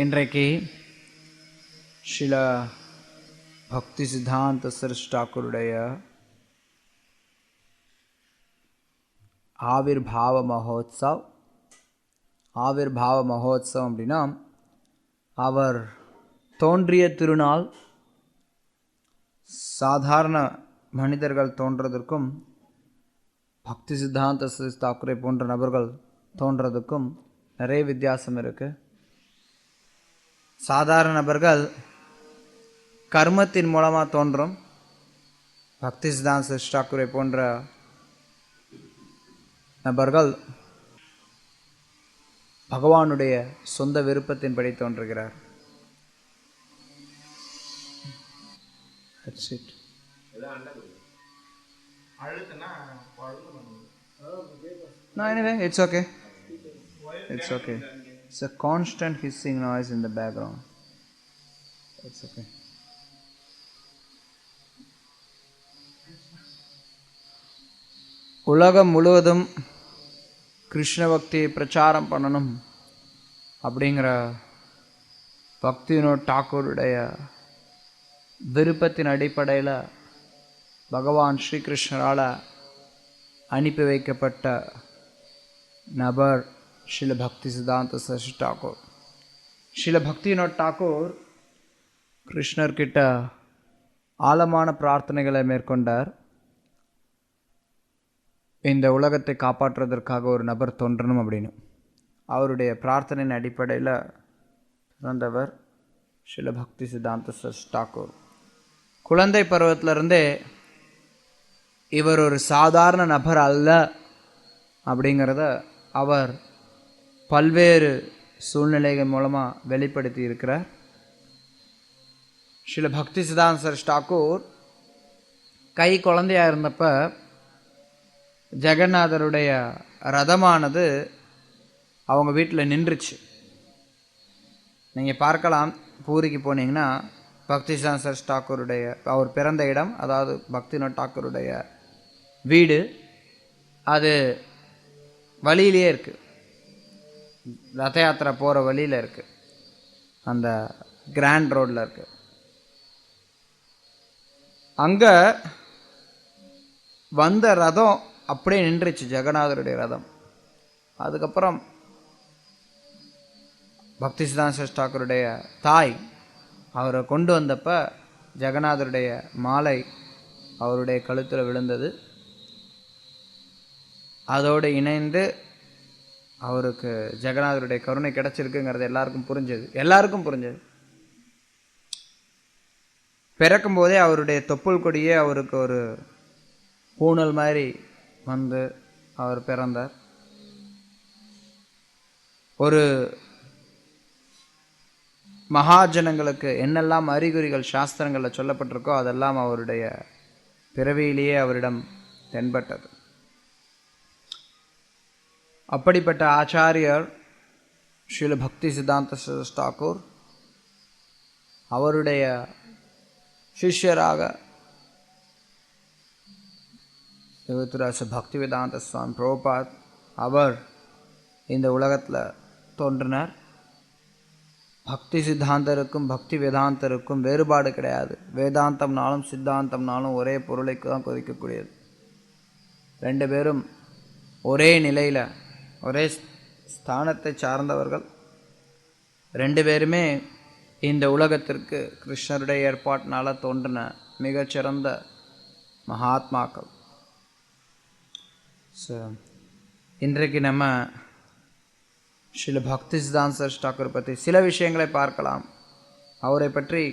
இன்றைக்கு ஸ்ரீல பக்தி சித்தாந்த சரஸ்வதி தாக்கூருடைய ஆவிர்பாவ மகோத்சவம் அப்படின்னா அவர் தோன்றிய திருநாள் சாதாரண மனிதர்கள் தோன்றதற்கும் பக்தி சித்தாந்த சரஸ்வதி தாக்கூரை போன்ற நபர்கள் தோன்றதுக்கும் நிறைய வித்தியாசம் இருக்குது. சாதாரண நபர்கள் கர்மத்தின் மூலமாக தோன்றும். பக்தி சித்தாந்த சரஸ்வதி தாக்கூரை போன்ற நபர்கள் பகவானுடைய சொந்த விருப்பத்தின்படி தோன்றுகிறார். That's it. No, anyway, it's okay. It's okay. It's a constant hissing noise in the background. It's okay. உலகம் முழுவதும் கிருஷ்ண பக்தியை பிரச்சாரம் பண்ணணும் அப்படிங்கிற பக்தி வினோத் தாக்கூருடைய விருப்பத்தின் அடிப்படையில் பகவான் ஸ்ரீகிருஷ்ணரால் அனுப்பி வைக்கப்பட்ட நபர் ஸ்ரீல பக்தி சித்தாந்த சரஸ்வதி தாக்கூர். ஸ்ரீல பக்தி வினோத் தாக்கூர் கிருஷ்ணர்கிட்ட ஆழமான பிரார்த்தனைகளை மேற்கொண்டார். இந்த உலகத்தை காப்பாற்றுவதற்காக ஒரு நபர் தோன்றணும் அப்படின்னு அவருடைய பிரார்த்தனையின் அடிப்படையில் பிறந்தவர் ஸ்ரீல பக்தி சித்தாந்த சரஸ்வதி தாக்கூர். குழந்தை பருவத்திலிருந்தே இவர் ஒரு சாதாரண நபர் அல்ல அப்படிங்கிறத அவர் பல்வேறு சூழ்நிலைகள் மூலமாக வெளிப்படுத்தி இருக்கிறார். ஸ்ரீல பக்தி சித்தாந்த சரஸ்வதி தாக்கூர் கை குழந்தையாக இருந்தப்ப ஜெகநாதருடைய ரதமானது அவங்க வீட்டில் நின்றுச்சு. நீங்கள் பார்க்கலாம், பூரிக்கு போனீங்கன்னா பக்தி சித்தாந்த சரஸ்வதி தாக்கூருடைய அவர் பிறந்த இடம், அதாவது பக்தி வினோத் தாக்கூருடைய வீடு, அது வழியிலே இருக்குது. ரத யாத்திரை போகிற வழியில் இருக்குது, அந்த கிராண்ட் ரோடில் இருக்குது. அங்கே வந்த ரதம் அப்படியே நின்றுச்சு, ஜெகநாதருடைய ரதம். அதுக்கப்புறம் பக்தி சித்தாந்த சரஸ்வதி தாக்கூருடைய தாய் அவரை கொண்டு வந்தப்போ ஜெகநாதருடைய மாலை அவருடைய கழுத்தில் விழுந்தது. அதோடு இணைந்து அவருக்கு ஜெகநாதருடைய கருணை கிடச்சிருக்குங்கிறது எல்லாருக்கும் புரிஞ்சது. பிறக்கும்போதே அவருடைய தொப்புள் கொடியே அவருக்கு ஒரு பூணல் மாதிரி வந்து அவர் பிறந்தார். ஒரு மகாஜனங்களுக்கு என்னெல்லாம் அறிகுறிகள் சாஸ்திரங்களில் சொல்லப்பட்டிருக்கோ அதெல்லாம் அவருடைய பிறவியிலேயே அவரிடம் தென்பட்டது. அப்படிப்பட்ட ஆச்சாரியர் ஸ்ரீல பக்தி சித்தாந்த சரஸ்வதி தாக்கூர். அவருடைய சிஷ்யராக யுவத்துராச பக்தி வேதாந்த சுவாமி பிரபுபாத் அவர் இந்த உலகத்தில் தோன்றினார். பக்தி சித்தாந்தருக்கும் பக்தி வேதாந்தருக்கும் வேறுபாடு கிடையாது. வேதாந்தம்னாலும் சித்தாந்தம்னாலும் ஒரே பொருளைக்கு தான் கொதிக்கக்கூடியது. ரெண்டு பேரும் ஒரே நிலையில் ஒரே ஸ்தானத்தை சார்ந்தவர்கள். ரெண்டு பேருமே இந்த உலகத்திற்கு கிருஷ்ணருடைய ஏற்பாட்டினால் தோன்றின மிகச்சிறந்த மகாத்மாக்கள். ஸோ இன்றைக்கு நம்ம ஸ்ரீல பக்தி சித்தாந்த சரஸ்வதி தாக்கூர் பற்றி சில விஷயங்களை பார்க்கலாம். அவரை பற்றி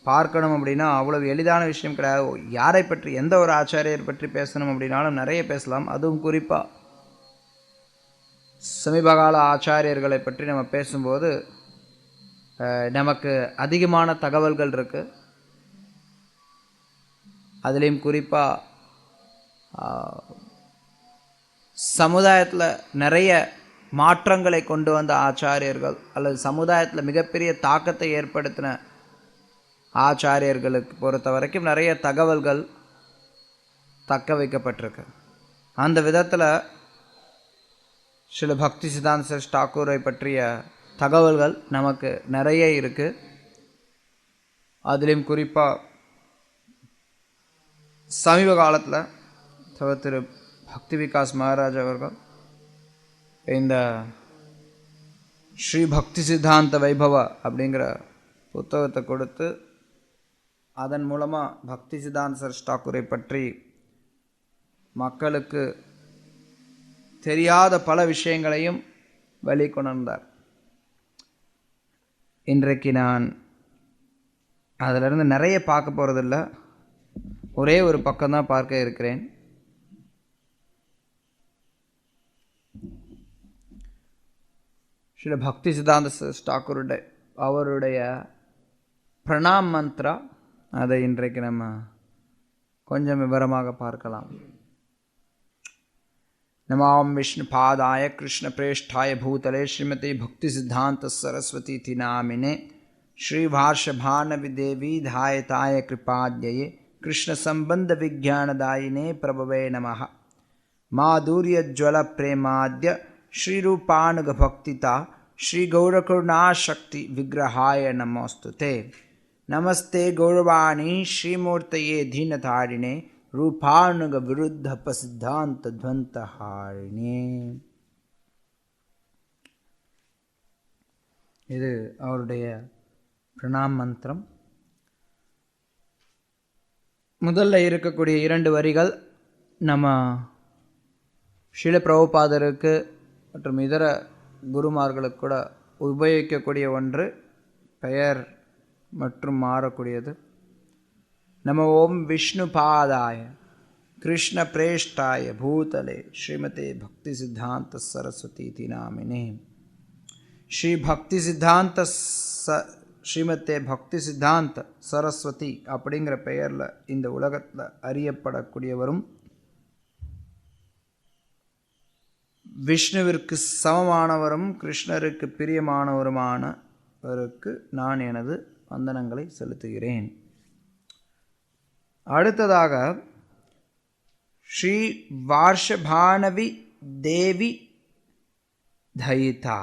பார்க்கணும் அப்படின்னா அவ்வளவு எளிதான விஷயம் கிடையாது. யாரை பற்றி, எந்த ஒரு ஆச்சாரியர் பற்றி பேசணும் அப்படின்னாலும் நிறைய பேசலாம். அதுவும் குறிப்பாக சமீபகால ஆச்சாரியர்களை பற்றி நம்ம பேசும்போது நமக்கு அதிகமான தகவல்கள் இருக்குது. அதுலேயும் குறிப்பாக சமுதாயத்தில் நிறைய மாற்றங்களை கொண்டு வந்த ஆச்சாரியர்கள் அல்லது சமுதாயத்தில் மிகப்பெரிய தாக்கத்தை ஏற்படுத்தின ஆச்சாரியர்களுக்கு பொறுத்த வரைக்கும் நிறைய தகவல்கள் தக்க வைக்கப்பட்டிருக்கு. அந்த விதத்தில் ஸ்ரீல பக்தி சித்தாந்த சரஸ்வதி தாக்கூரை பற்றிய தகவல்கள் நமக்கு நிறைய இருக்குது. அதுலேயும் குறிப்பாக சமீப காலத்தில் திரு பக்தி விகாஸ் மகாராஜ் அவர்கள் இந்த ஸ்ரீ பக்தி சித்தாந்த வைபவ அப்படிங்கிற புத்தகத்தை கொடுத்து அதன் மூலமாக பக்தி சித்தாந்த சரஸ் தாக்கூரை பற்றி மக்களுக்கு தெரியாத பல விஷயங்களையும் வெளிக்கொணர்ந்தார். இன்றைக்கு நான் அதிலிருந்து நிறைய பார்க்க போகிறதில்ல, ஒரே ஒரு பக்கம்தான் பார்க்க இருக்கிறேன். ஸ்ரீ பக்தி சித்தாந்த சரஸ் தாக்கூருடைய அவருடைய பிரணாம் மந்த்ரா, அதை இன்றைக்கு நம்ம கொஞ்சம் விவரமாக பார்க்கலாம். नमाम विष्णु पादाय कृष्ण प्रेष्ठाय भूतले श्रीमती भक्ति सिद्धांत सरस्वती थी नामिने श्री भाष्य भानवि देवी धायताय कृपाद्यये कृष्ण संबंध विज्ञानदायिने प्रभवे नमः. माधुर्य ज्वल प्रेमाद्य श्री रूपानुग भक्तिता श्री गौरकरुणाशक्ति विग्रहाय नमोस्तुते. नमस्ते गौरवाणी श्रीमूर्तये दीनतारिणे रूपानुग विरुद्ध प्रसिद्धांत ध्वंतहारिणे. இது அவருடைய பிரணாம் மந்திரம். முதல்ல இருக்கக்கூடிய 2 வரிகள் நம்ம ஸ்ரீல பிரபுபாதருக்கு மற்றும் இதர குருமார்களுக்கு கூட உபயோகிக்கக்கூடிய ஒன்று, பெயர் மற்றும் மாறக்கூடியது. नमो ओम विष्णु पादाय कृष्ण प्रेष्ठाय भूतले श्रीमते भक्ति सिद्धांत सरस्वती थी नामिने. श्री भक्ति सिद्धांत श्रीमते भक्ति सिद्धांत सरस्वती அப்படிங்கிற பெயரில் இந்த உலகத்தில் அறியப்படக்கூடியவரும் விஷ்ணுவிற்கு சமமானவரும் கிருஷ்ணருக்கு பிரியமானவருமானவருக்கு நான் எனது வந்தனங்களை செலுத்துகிறேன். அடுத்ததாக ஸ்ரீ வார்ஷபானவி தேவி தயிதா.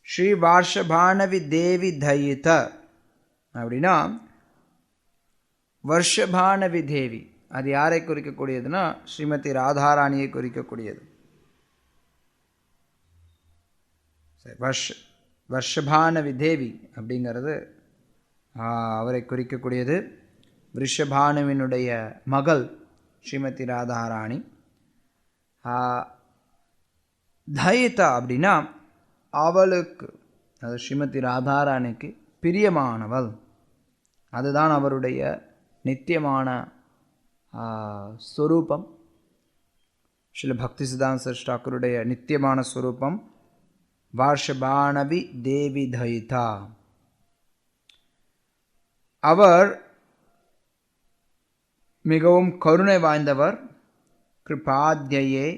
ஸ்ரீ வார்ஷபானவி தேவி தயித அப்படின்னா வருஷபானவி தேவி, அது யாரை குறிக்கக்கூடியதுன்னா ஸ்ரீமதி ராதாராணியை குறிக்கக்கூடியது. வருஷபானவி தேவி அப்படிங்கிறது அவரை குறிக்கக்கூடியது. ரிஷபானுவினுடைய மகள் ஸ்ரீமதி ராதாராணி. தயிதா அப்படின்னா அவளுக்கு, அது ஸ்ரீமதி ராதாராணிக்கு பிரியமானவள். அதுதான் அவருடைய நித்தியமான ஸ்வரூபம். ஸ்ரீல பக்தி சித்தாந்த சரஸ் தாக்கூருடைய நித்தியமான ஸ்வரூபம் வார்ஷபானவி தேவி தயிதா. அவர் மிகவும் கருணை வாய்ந்தவர். கிருபாத்யயே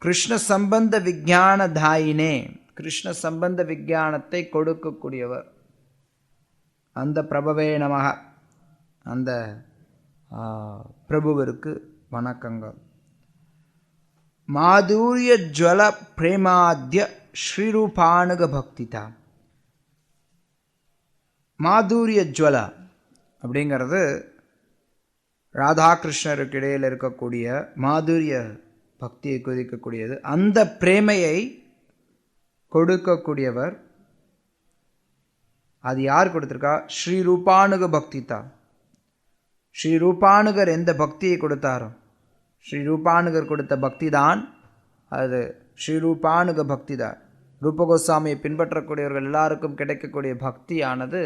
கிருஷ்ண சம்பந்த விஞ்ஞானதாயினே, கிருஷ்ண சம்பந்த விஞ்ஞானத்தை கொடுக்கக்கூடியவர். அந்த பிரபவே நமக, அந்த பிரபுவிற்கு வணக்கங்கள். மாதுரிய ஜ்வல பிரேமாத்ய ஸ்ரீரூபானுக பக்திதா. மாதுரிய ஜ்வல அப்படிங்கிறது ராதாகிருஷ்ணருக்கு இடையில் இருக்கக்கூடிய மாதுரிய பக்தியை குறிக்கக்கூடியது. அந்த பிரேமையை கொடுக்கக்கூடியவர். அது யார் கொடுத்திருக்கா? ஸ்ரீ ரூபானுக பக்திதா. ஸ்ரீ ரூபானுகர் எந்த பக்தியை கொடுத்தாரோ, ஸ்ரீ ரூபானுகர் கொடுத்த பக்தி தான் அது ஸ்ரீ ரூபானுக பக்தி தான். ரூபகோஸ்வாமியை பின்பற்றக்கூடியவர்கள் எல்லாருக்கும் கிடைக்கக்கூடிய பக்தியானது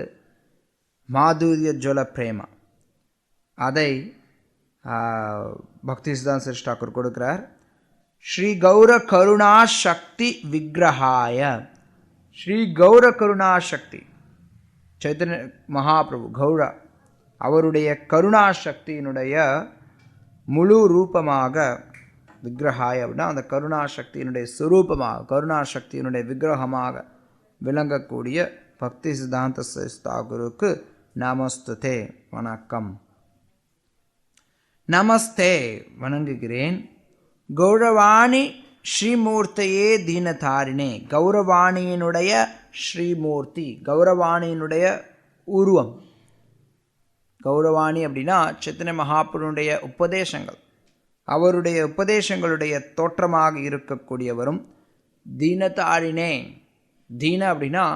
மாதுரிய ஜுவல பிரேமா. அதை பக்தி சித்தாந்த சரஸ் தாக்கூர் கொடுக்கிறார். ஸ்ரீ கௌர கருணா சக்தி விக்கிரகாய. ஸ்ரீ கௌர கருணா சக்தி சைத்தன்ய மகாபிரபு கௌரா அவருடைய கருணா சக்தியினுடைய முழு ரூபமாக, விக்கிரகாய அப்படின்னா அந்த கருணா சக்தியினுடைய சுரூபமாக, கருணா சக்தியினுடைய விக்கிரகமாக விளங்கக்கூடிய பக்தி சித்தாந்த சரஸ் தாக்கூருக்கு நமஸ்துதே, வணக்கம். நமஸ்தே, வணங்குகிறேன். கௌரவாணி ஸ்ரீமூர்த்தையே தீனதாரிணே, கௌரவாணியினுடைய ஸ்ரீமூர்த்தி, கௌரவாணியினுடைய உருவம். கௌரவாணி அப்படின்னா சைத்தன்ய மகாபுருடைய உபதேசங்கள், அவருடைய உபதேசங்களுடைய தோற்றமாக இருக்கக்கூடியவரும். தீனதாரிணே, தீன அப்படின்னா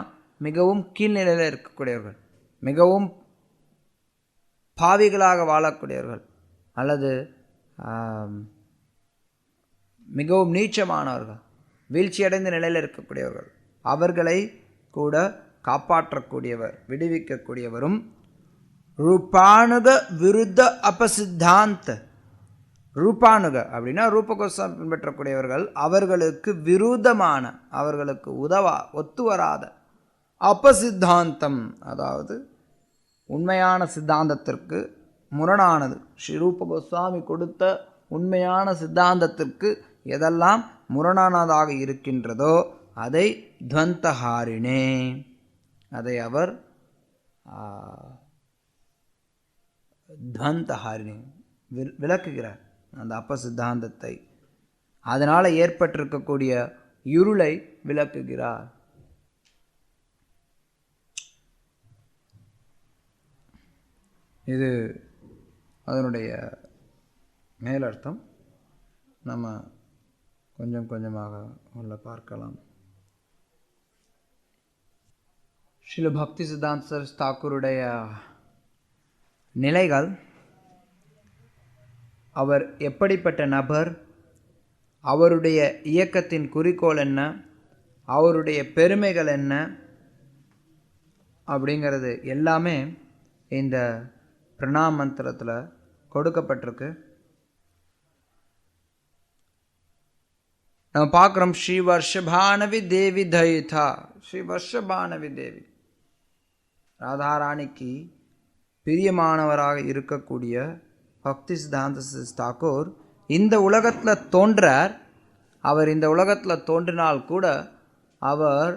மிகவும் கீழ்நிலையில் இருக்கக்கூடியவர்கள், மிகவும் பாவிகளாக வாழக்கூடியவர்கள், அல்லது மிகவும் நீச்சமானவர்கள், வீழ்ச்சியடைந்த நிலையில் இருக்கக்கூடியவர்கள், அவர்களை கூட காப்பாற்றக்கூடியவர், விடுவிக்கக்கூடியவரும். ரூபானுக விருத்த அபசித்தாந்த, ரூபானுக அப்படின்னா ரூப கோஸ்வாமி பின்பற்றக்கூடியவர்கள், அவர்களுக்கு விருத்தமான, அவர்களுக்கு ஒத்து வராத, அபசித்தாந்தம் அதாவது உண்மையான சித்தாந்தத்திற்கு முரணானது, ஸ்ரீ ரூப கோஸ்வாமி கொடுத்த உண்மையான சித்தாந்தத்திற்கு எதெல்லாம் முரணானதாக இருக்கின்றதோ அதை துவந்தஹாரிணே, அதை அவர் துவந்தஹாரிணே விளக்குகிறார், அந்த அப்ப சித்தாந்தத்தை. அதனால் ஏற்பட்டிருக்கக்கூடிய இருளை விளக்குகிறார். இது அதனுடைய மேலர்த்தம். நம்ம கொஞ்சம் கொஞ்சமாக உள்ள பார்க்கலாம். ஸ்ரீல பக்தி சித்தாந்த சரஸ்வதி தாக்கூருடைய நிலைகள், அவர் எப்படிப்பட்ட நபர், அவருடைய இயக்கத்தின் குறிக்கோள் என்ன, அவருடைய பெருமைகள் என்ன அப்படிங்கிறது எல்லாமே இந்த பிரணாம் மந்திரத்தில் கொடுக்கப்பட்டிருக்கு. நம்ம பார்க்குறோம், ஸ்ரீ வர்ஷபானவி தேவி தயிதா, ஸ்ரீ வர்ஷபானவி தேவி ராதாராணிக்கு பிரியமானவராக இருக்கக்கூடிய பக்தி சித்தாந்த தாக்கூர் இந்த உலகத்தில் தோன்றார். அவர் இந்த உலகத்தில் தோன்றினால் கூட அவர்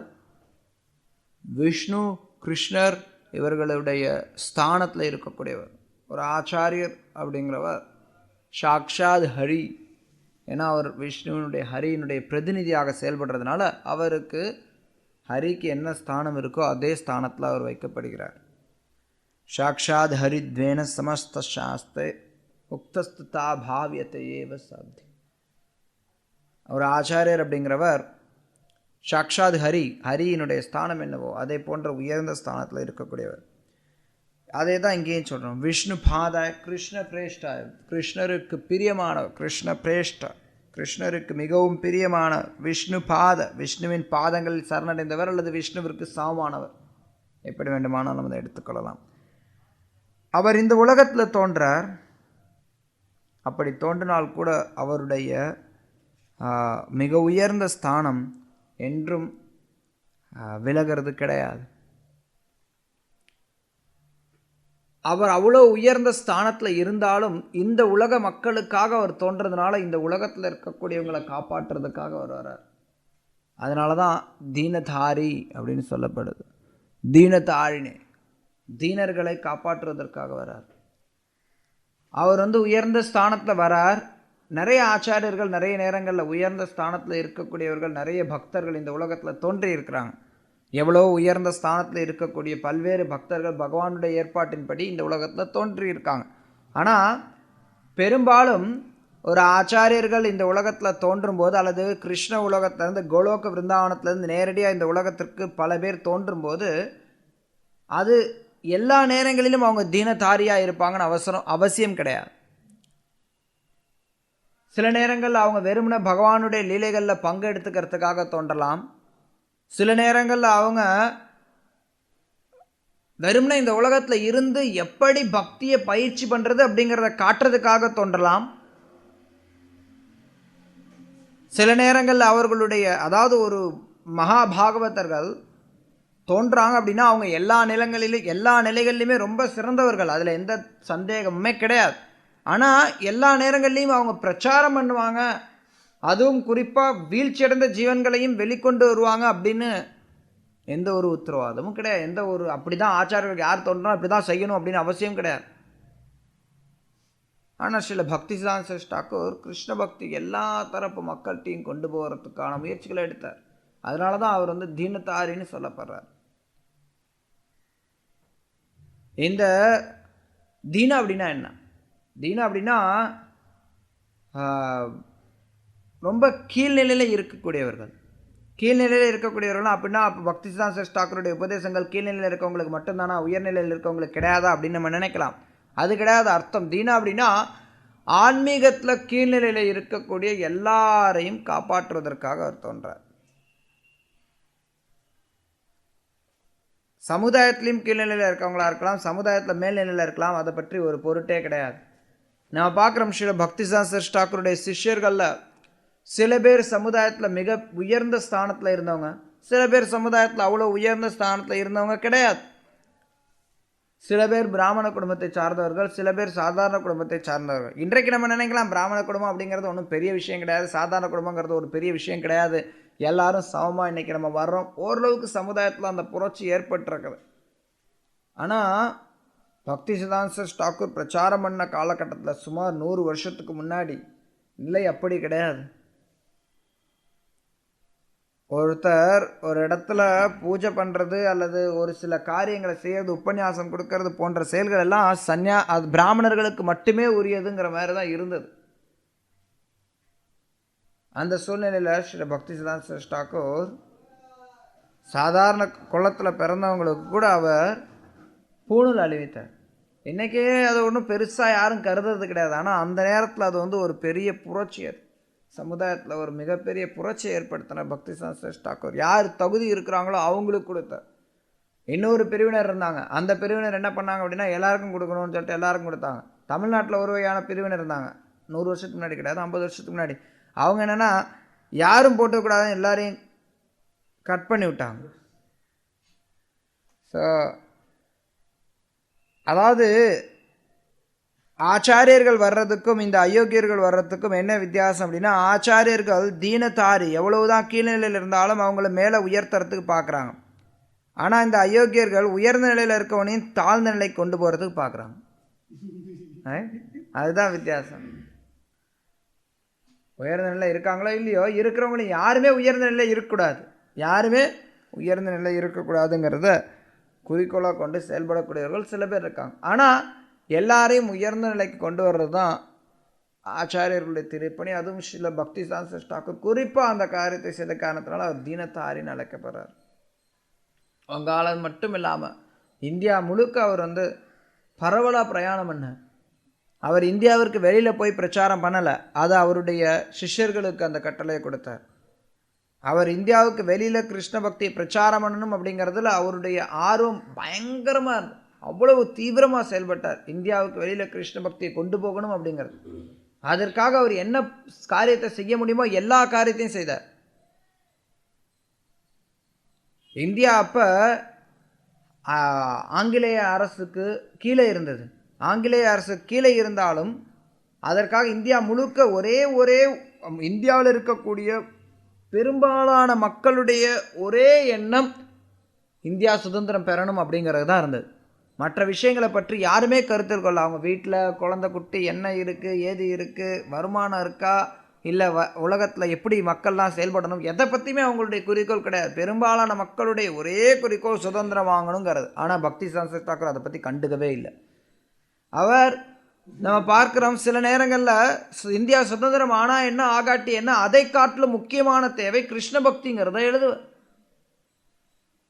விஷ்ணு, கிருஷ்ணர் இவர்களுடைய ஸ்தானத்தில் இருக்கக்கூடியவர். ஒரு ஆச்சாரியர் அப்படிங்கிறவர் சாக்ஷாத் ஹரி, ஏன்னா அவர் விஷ்ணுவினுடைய ஹரியினுடைய பிரதிநிதியாக செயல்படுறதுனால அவருக்கு ஹரிக்கு என்ன ஸ்தானம் இருக்கோ அதே ஸ்தானத்தில் அவர் வைக்கப்படுகிறார். சாக்ஷாத் ஹரித்வேன சமஸ்த சாஸ்தே உக்தஸ்துதா பாவியத்தை ஏவ சாத்தி. அவர் ஆச்சாரியர் அப்படிங்கிறவர் சாக்ஷாத் ஹரி, ஹரியினுடைய ஸ்தானம் என்னவோ அதே போன்ற உயர்ந்த ஸ்தானத்தில் இருக்கக்கூடியவர். அதே தான் இங்கேயும் சொல்கிறோம். விஷ்ணு பாதாய கிருஷ்ண பிரேஷ்டாய, கிருஷ்ணருக்கு பிரியமானவர், கிருஷ்ண பிரேஷ்டா, கிருஷ்ணருக்கு மிகவும் பிரியமான விஷ்ணு பாத, விஷ்ணுவின் பாதங்களில் சரணடைந்தவர் அல்லது விஷ்ணுவிற்கு சமமானவர், எப்படி வேண்டுமானாலும் அதை எடுத்துக்கொள்ளலாம். அவர் இந்த உலகத்தில் தோன்றார். அப்படி தோன்றினால் கூட அவருடைய மிக உயர்ந்த ஸ்தானம் என்றும் விலகிறது கிடையாது. அவர் அவ்வளோ உயர்ந்த ஸ்தானத்தில் இருந்தாலும் இந்த உலக மக்களுக்காக அவர் தோன்றதுனால இந்த உலகத்தில் இருக்கக்கூடியவங்களை காப்பாற்றுறதுக்காக அவர் வர்றார். அதனால தான் தீனதாரி அப்படின்னு சொல்லப்படுது. தீனதாரிணி, தீனர்களை காப்பாற்றுவதற்காக வரார். அவர் உயர்ந்த ஸ்தானத்தில் வரார். நிறைய ஆச்சாரியர்கள் நிறைய நேரங்களில் உயர்ந்த ஸ்தானத்தில் இருக்கக்கூடியவர்கள், நிறைய பக்தர்கள் இந்த உலகத்தில் தோன்றி இருக்கிறாங்க. எவ்வளோ உயர்ந்த ஸ்தானத்தில் இருக்கக்கூடிய பல்வேறு பக்தர்கள் பகவானுடைய ஏற்பாட்டின்படி இந்த உலகத்தில் தோன்றி இருக்காங்க. ஆனால் பெரும்பாலும் ஒரு ஆச்சாரியர்கள் இந்த உலகத்தில் தோன்றும் போது, அல்லது கிருஷ்ண உலகத்திலேருந்து கோலோக விருந்தாவனத்திலேருந்து நேரடியாக இந்த உலகத்திற்கு பல பேர் தோன்றும் போது அது எல்லா நேரங்களிலும் அவங்க தீனதாரியாக இருப்பாங்கன்னு அவசியம் கிடையாது. சில நேரங்களில் அவங்க வெறுமனே பகவானுடைய லீலைகளில் பங்கு எடுத்துக்கிறதுக்காக தோன்றலாம். சில நேரங்களில் அவங்க வெறுமனே இந்த உலகத்தில் இருந்து எப்படி பக்தியை பயிற்சி பண்ணுறது அப்படிங்கிறத காட்டுறதுக்காக தோன்றலாம். சில நேரங்களில் அவர்களுடைய, அதாவது ஒரு மகாபாகவதர்கள் தோன்றாங்க அப்படின்னா அவங்க எல்லா நிலைகளிலுமே ரொம்ப சிறந்தவர்கள், அதில் எந்த சந்தேகமுமே கிடையாது. ஆனால் எல்லா நேரங்கள்லையும் அவங்க பிரச்சாரம் பண்ணுவாங்க, அதுவும் குறிப்பாக வீழ்ச்சியடைந்த ஜீவன்களையும் வெளிக்கொண்டு வருவாங்க அப்படின்னு எந்த ஒரு உத்தரவாதமும் கிடையாது. அப்படி தான் ஆச்சாரியர்கள் யார் தோன்றோம் அப்படி தான் செய்யணும் அப்படின்னு அவசியம் கிடையாது. ஆனால் சில பக்திசிதாந்த சரஸ்வதி தாக்கூர் கிருஷ்ண பக்தி எல்லா தரப்பு மக்கள்கிட்டையும் கொண்டு போகிறதுக்கான முயற்சிகளை எடுத்தார். அதனால தான் அவர் வந்து தீனதாரின்னு சொல்லப்படுறார். இந்த தீனா அப்படின்னா என்ன? தீனா அப்படின்னா ரொம்ப கீழ்நிலையில் இருக்கக்கூடியவர்கள். கீழ்நிலையில் இருக்கக்கூடியவர்கள் அப்படின்னா அப்போ பக்திசிதாந்த சரஸ்வதி தாக்கூருடைய உபதேசங்கள் கீழ்நிலையில் இருக்கவங்களுக்கு மட்டும்தானா, உயர்நிலையில் இருக்கவங்களுக்கு கிடையாதா அப்படின்னு நம்ம நினைக்கலாம். அது கிடையாது அர்த்தம். தீனா அப்படின்னா ஆன்மீகத்தில் கீழ்நிலையில் இருக்கக்கூடிய எல்லாரையும் காப்பாற்றுவதற்காக அவர் தோன்றார். சமுதாயத்திலையும் கீழ்நிலையில் இருக்கவங்களா இருக்கலாம், சமுதாயத்தில் மேல்நிலையில் இருக்கலாம், அதை பற்றி ஒரு பொருட்டே கிடையாது. நம்ம பார்க்குறோம் ஸ்ரீ பக்திசிதாந்த சரஸ்வதி தாக்கூருடைய சிஷ்யர்களில் சில பேர் சமுதாயத்தில் மிக உயர்ந்த ஸ்தானத்தில் இருந்தவங்க, சில பேர் சமுதாயத்தில் அவ்வளோ உயர்ந்த ஸ்தானத்தில் இருந்தவங்க கிடையாது. சில பேர் பிராமண குடும்பத்தை சார்ந்தவர்கள், சில பேர் சாதாரண குடும்பத்தை சார்ந்தவர்கள். இன்றைக்கு நம்ம நினைக்கலாம் பிராமண குடும்பம் அப்படிங்கிறது ஒன்றும் பெரிய விஷயம் கிடையாது, சாதாரண குடும்பங்கிறது ஒரு பெரிய விஷயம் கிடையாது, எல்லாரும் சமமாக இன்றைக்கி நம்ம வர்றோம். ஓரளவுக்கு சமுதாயத்தில் அந்த புரட்சி ஏற்பட்டிருக்குது. ஆனால் பக்திசிதாந்த சரஸ்வதி தாக்கூர் பிரச்சாரம் பண்ண காலகட்டத்தில் சுமார் 100 வருஷத்துக்கு முன்னாடி நிலை அப்படி கிடையாது. ஒருத்தர் ஒரு இடத்துல பூஜை பண்ணுறது அல்லது ஒரு சில காரியங்களை செய்கிறது, உபன்யாசம் கொடுக்கறது போன்ற செயல்கள் எல்லாம் அது பிராமணர்களுக்கு மட்டுமே உரியதுங்கிற மாதிரி தான் இருந்தது. அந்த சூழ்நிலையில் ஸ்ரீ பக்திசிதாந்த சரஸ்வதி தாக்கூர் சாதாரண குளத்தில் பிறந்தவங்களுக்கு கூட அவர் பூணூல் அணிவித்தார். இன்றைக்கே அது ஒன்றும் பெருசாக யாரும் கருதுறது கிடையாது. ஆனால் அந்த நேரத்தில் அது வந்து ஒரு பெரிய புரட்சி, அது சமுதாயத்தில் ஒரு மிகப்பெரிய புரட்சியை ஏற்படுத்தினார் பக்திசிதாந்த சரஸ்வதி தாக்கூர். யார் தகுதி இருக்கிறாங்களோ அவங்களுக்கு கொடுத்தார். இன்னொரு பிரிவினர் இருந்தாங்க, அந்த பிரிவினர் என்ன பண்ணாங்க அப்படின்னா எல்லாருக்கும் கொடுக்கணும்னு சொல்லிட்டு எல்லாருக்கும் கொடுத்தாங்க. தமிழ்நாட்டில் ஒரு வகையான பிரிவினர் இருந்தாங்க, 100 வருஷத்துக்கு முன்னாடி கிடையாது, 50 வருஷத்துக்கு முன்னாடி. அவங்க என்னென்னா யாரும் போட்டுக்கூடாதுன்னு எல்லாரையும் கட் பண்ணி விட்டாங்க. ஸோ அதாவது ஆச்சாரியர்கள் வர்றதுக்கும் இந்த அயோக்கியர்கள் வர்றதுக்கும் என்ன வித்தியாசம் அப்படின்னா, ஆச்சாரியர்கள் தீனதாரி, எவ்வளவுதான் கீழ்நிலையில் இருந்தாலும் அவங்கள மேலே உயர்த்துறதுக்கு பார்க்குறாங்க. ஆனால் இந்த அயோக்கியர்கள் உயர்ந்த நிலையில் இருக்கவனையும் தாழ்ந்த நிலை கொண்டு போகிறதுக்கு பார்க்குறாங்க. அதுதான் வித்தியாசம். உயர்ந்த நிலை இருக்காங்களோ இல்லையோ, இருக்கிறவங்களும் யாருமே உயர்ந்த நிலை இருக்கக்கூடாது, யாருமே உயர்ந்த நிலை இருக்கக்கூடாதுங்கிறத குறிக்கோளாக கொண்டு செயல்படக்கூடியவர்கள் சில பேர் இருக்காங்க. ஆனால் எல்லாரையும் உயர்ந்த நிலைக்கு கொண்டு வர்றது தான் ஆச்சாரியர்களுடைய திருப்பணி. அதுவும் ஸ்ரீல பக்திசிதாந்த சரஸ்வதி தாக்கூர் குறிப்பாக அந்த காரியத்தை செய்த காரணத்தினால அவர் தீனதாரின்னு அழைக்கப்படுறார். வங்காளம் மட்டும் இல்லாமல் இந்தியா முழுக்க அவர் வந்து பரவலாக பிரயாணம் பண்ணார். அவர் இந்தியாவிற்கு வெளியில் போய் பிரச்சாரம் பண்ணலை, அதை அவருடைய சிஷ்யர்களுக்கு அந்த கட்டளையை கொடுத்தார். அவர் இந்தியாவுக்கு வெளியில் கிருஷ்ண பக்தியை பிரச்சாரம் பண்ணணும் அப்படிங்கிறதுல அவருடைய ஆர்வம் பயங்கரமாக இருந்தது. அவ்வளவு தீவிரமாக செயல்பட்டார். இந்தியாவுக்கு வெளியில் கிருஷ்ண பக்தியை கொண்டு போகணும் அப்படிங்கிறது. அதற்காக அவர் என்ன காரியத்தை செய்ய முடியுமோ எல்லா காரியத்தையும் செய்தார். இந்தியா அப்போ ஆங்கிலேய அரசுக்கு கீழே இருந்தது. ஆங்கிலேய அரசு கீழே இருந்தாலும் அதற்காக இந்தியா முழுக்க ஒரே இந்தியாவில் இருக்கக்கூடிய பெரும்பாலான மக்களுடைய ஒரே எண்ணம் இந்தியா சுதந்திரம் பெறணும் அப்படிங்கிறது தான் இருந்தது. மற்ற விஷயங்களை பற்றி யாருமே கருத்தில் கொள்ள, அவங்க வீட்டில் குழந்தை குட்டி என்ன இருக்குது, ஏது இருக்குது, வருமானம் இருக்கா, இல்லை உலகத்தில் எப்படி மக்கள்லாம் செயல்படணும், எதை பற்றியுமே அவங்களுடைய குறிக்கோள் கிடையாது. பெரும்பாலான மக்களுடைய ஒரே குறிக்கோள் சுதந்திரம் வாங்கணுங்கிறது. ஆனால் பக்திசிதாந்த சரஸ்வதி தாக்கூர் அதை பற்றி கண்டுக்கவே இல்லை. அவர் நம்ம பார்க்குறோம் சில நேரங்களில் இந்தியா சுதந்திரம் ஆனால் என்ன ஆகாட்டி என்ன, அதை காட்டிலும் முக்கியமான தேவை கிருஷ்ண பக்திங்கிறத எழுதுவர்,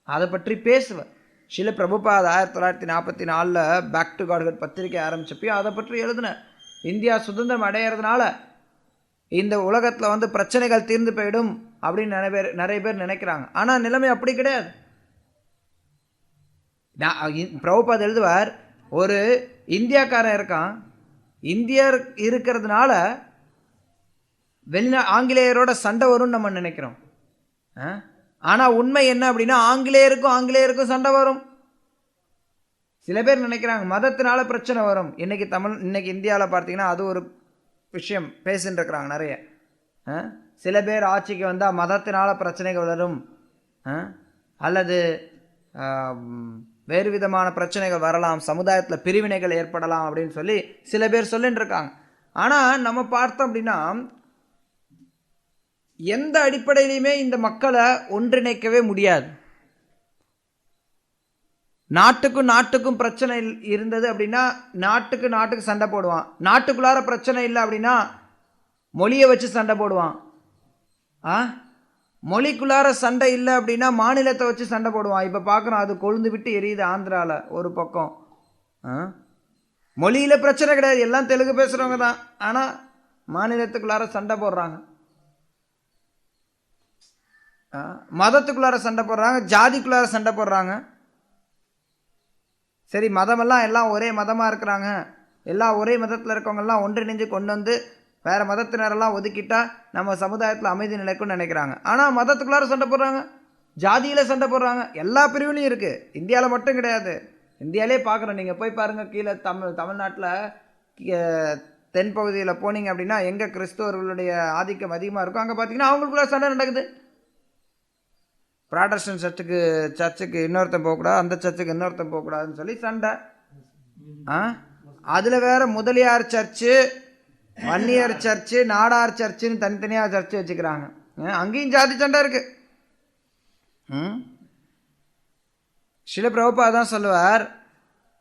அதை பற்றி பேசுவர். Srila Prabhupada 1944 back to Godhead பத்திரிகை ஆரம்பிச்சப்பையும் அதை பற்றி எழுதினார். இந்தியா சுதந்திரம் அடையிறதுனால இந்த உலகத்தில் வந்து பிரச்சனைகள் தீர்ந்து போயிடும் அப்படின்னு நிறைய பேர் நினைக்கிறாங்க. ஆனால் நிலைமை அப்படி கிடையாது. பிரபுபாத் எழுதுவார், ஒரு இந்தியாக்காரன் இருக்கான், இந்தியர் இருக்கிறதுனால ஆங்கிலேயரோட சண்டை வரும்னு நம்ம நினைக்கிறோம். ஆனால் உண்மை என்ன அப்படின்னா ஆங்கிலேயருக்கும் சண்டை வரும். சில பேர் நினைக்கிறாங்க மதத்தினால பிரச்சனை வரும். இன்னைக்கு இந்தியாவில் பார்த்தீங்கன்னா அது ஒரு விஷயம் பேசின்னு இருக்கிறாங்க நிறைய. சில பேர் ஆட்சிக்கு வந்தால் மதத்தினால பிரச்சனைகள் வரும், அல்லது வேறு விதமான பிரச்சனைகள் வரலாம், சமுதாயத்தில் பிரிவினைகள் ஏற்படலாம் அப்படின்னு சொல்லி சில பேர் சொல்லிட்டு இருக்காங்க. ஆனால் நம்ம பார்த்தோம் அப்படின்னா எந்த அடிப்படையிலையுமே இந்த மக்களை ஒன்றிணைக்கவே முடியாது. நாட்டுக்கும் பிரச்சனை இருந்தது அப்படின்னா நாட்டுக்கு சண்டை போடுவான். நாட்டுக்குள்ளார பிரச்சனை இல்லை அப்படின்னா மொழியை வச்சு சண்டை போடுவான். மொழிக்குள்ளார சண்டை இல்லை அப்படின்னா மாநிலத்தை வச்சு சண்டை போடுவான். இப்போ பார்க்குறோம், அது கொழுந்து விட்டு எரியுது ஆந்திராவில் ஒரு பக்கம். மொழியில் பிரச்சனை கிடையாது, எல்லாம் தெலுங்கு பேசுகிறவங்க தான், ஆனால் மாநிலத்துக்குள்ளார சண்டை போடுறாங்க, மதத்துக்குள்ளார சண்டை போடுறாங்க, ஜாதிக்குள்ளார சண்டை போடுறாங்க. சரி, மதமெல்லாம் எல்லாம் ஒரே மதமாக இருக்கிறாங்க, எல்லாம் ஒரே மதத்தில் இருக்கவங்கெல்லாம் ஒன்றிணைஞ்சு கொண்டு வந்து வேறு மதத்தினரெல்லாம் ஒதுக்கிட்டா நம்ம சமுதாயத்தில் அமைதி நிலைக்கும்னு நினைக்கிறாங்க. ஆனால் மதத்துக்குள்ளார சண்டை போடுறாங்க, ஜாதியில் சண்டை போடுறாங்க, எல்லா பிரிவுலையும் இருக்குது. இந்தியாவில் மட்டும் கிடையாது, இந்தியாவிலே பார்க்குறோம். நீங்கள் போய் பாருங்கள், கீழே தமிழ்நாட்டில் தென்பகுதியில் போனீங்க அப்படின்னா எங்கே கிறிஸ்தவர்களுடைய ஆதிக்கம் அதிகமாக இருக்கும் அங்கே பார்த்தீங்கன்னா அவங்களுக்குள்ள சண்டை நடக்குது. ப்ராட்டஸ்டன்ட் சர்ச்சுக்கு இன்னொருத்தன் போகக்கூடாது, அந்த சர்ச்சுக்கு இன்னொருத்தன் போகக்கூடாதுன்னு சொல்லி சண்டை. அதில் வேறு முதலியார் சர்ச்சு, வன்னியர் சர்ச்சு, நாடார் சர்ச்சுன்னு தனித்தனியாக சர்ச்சு வச்சுக்கிறாங்க. அங்கேயும் ஜாதி சண்டை இருக்குது. ஸ்ரீல பிரபுபாதா தான் சொல்லுவார்,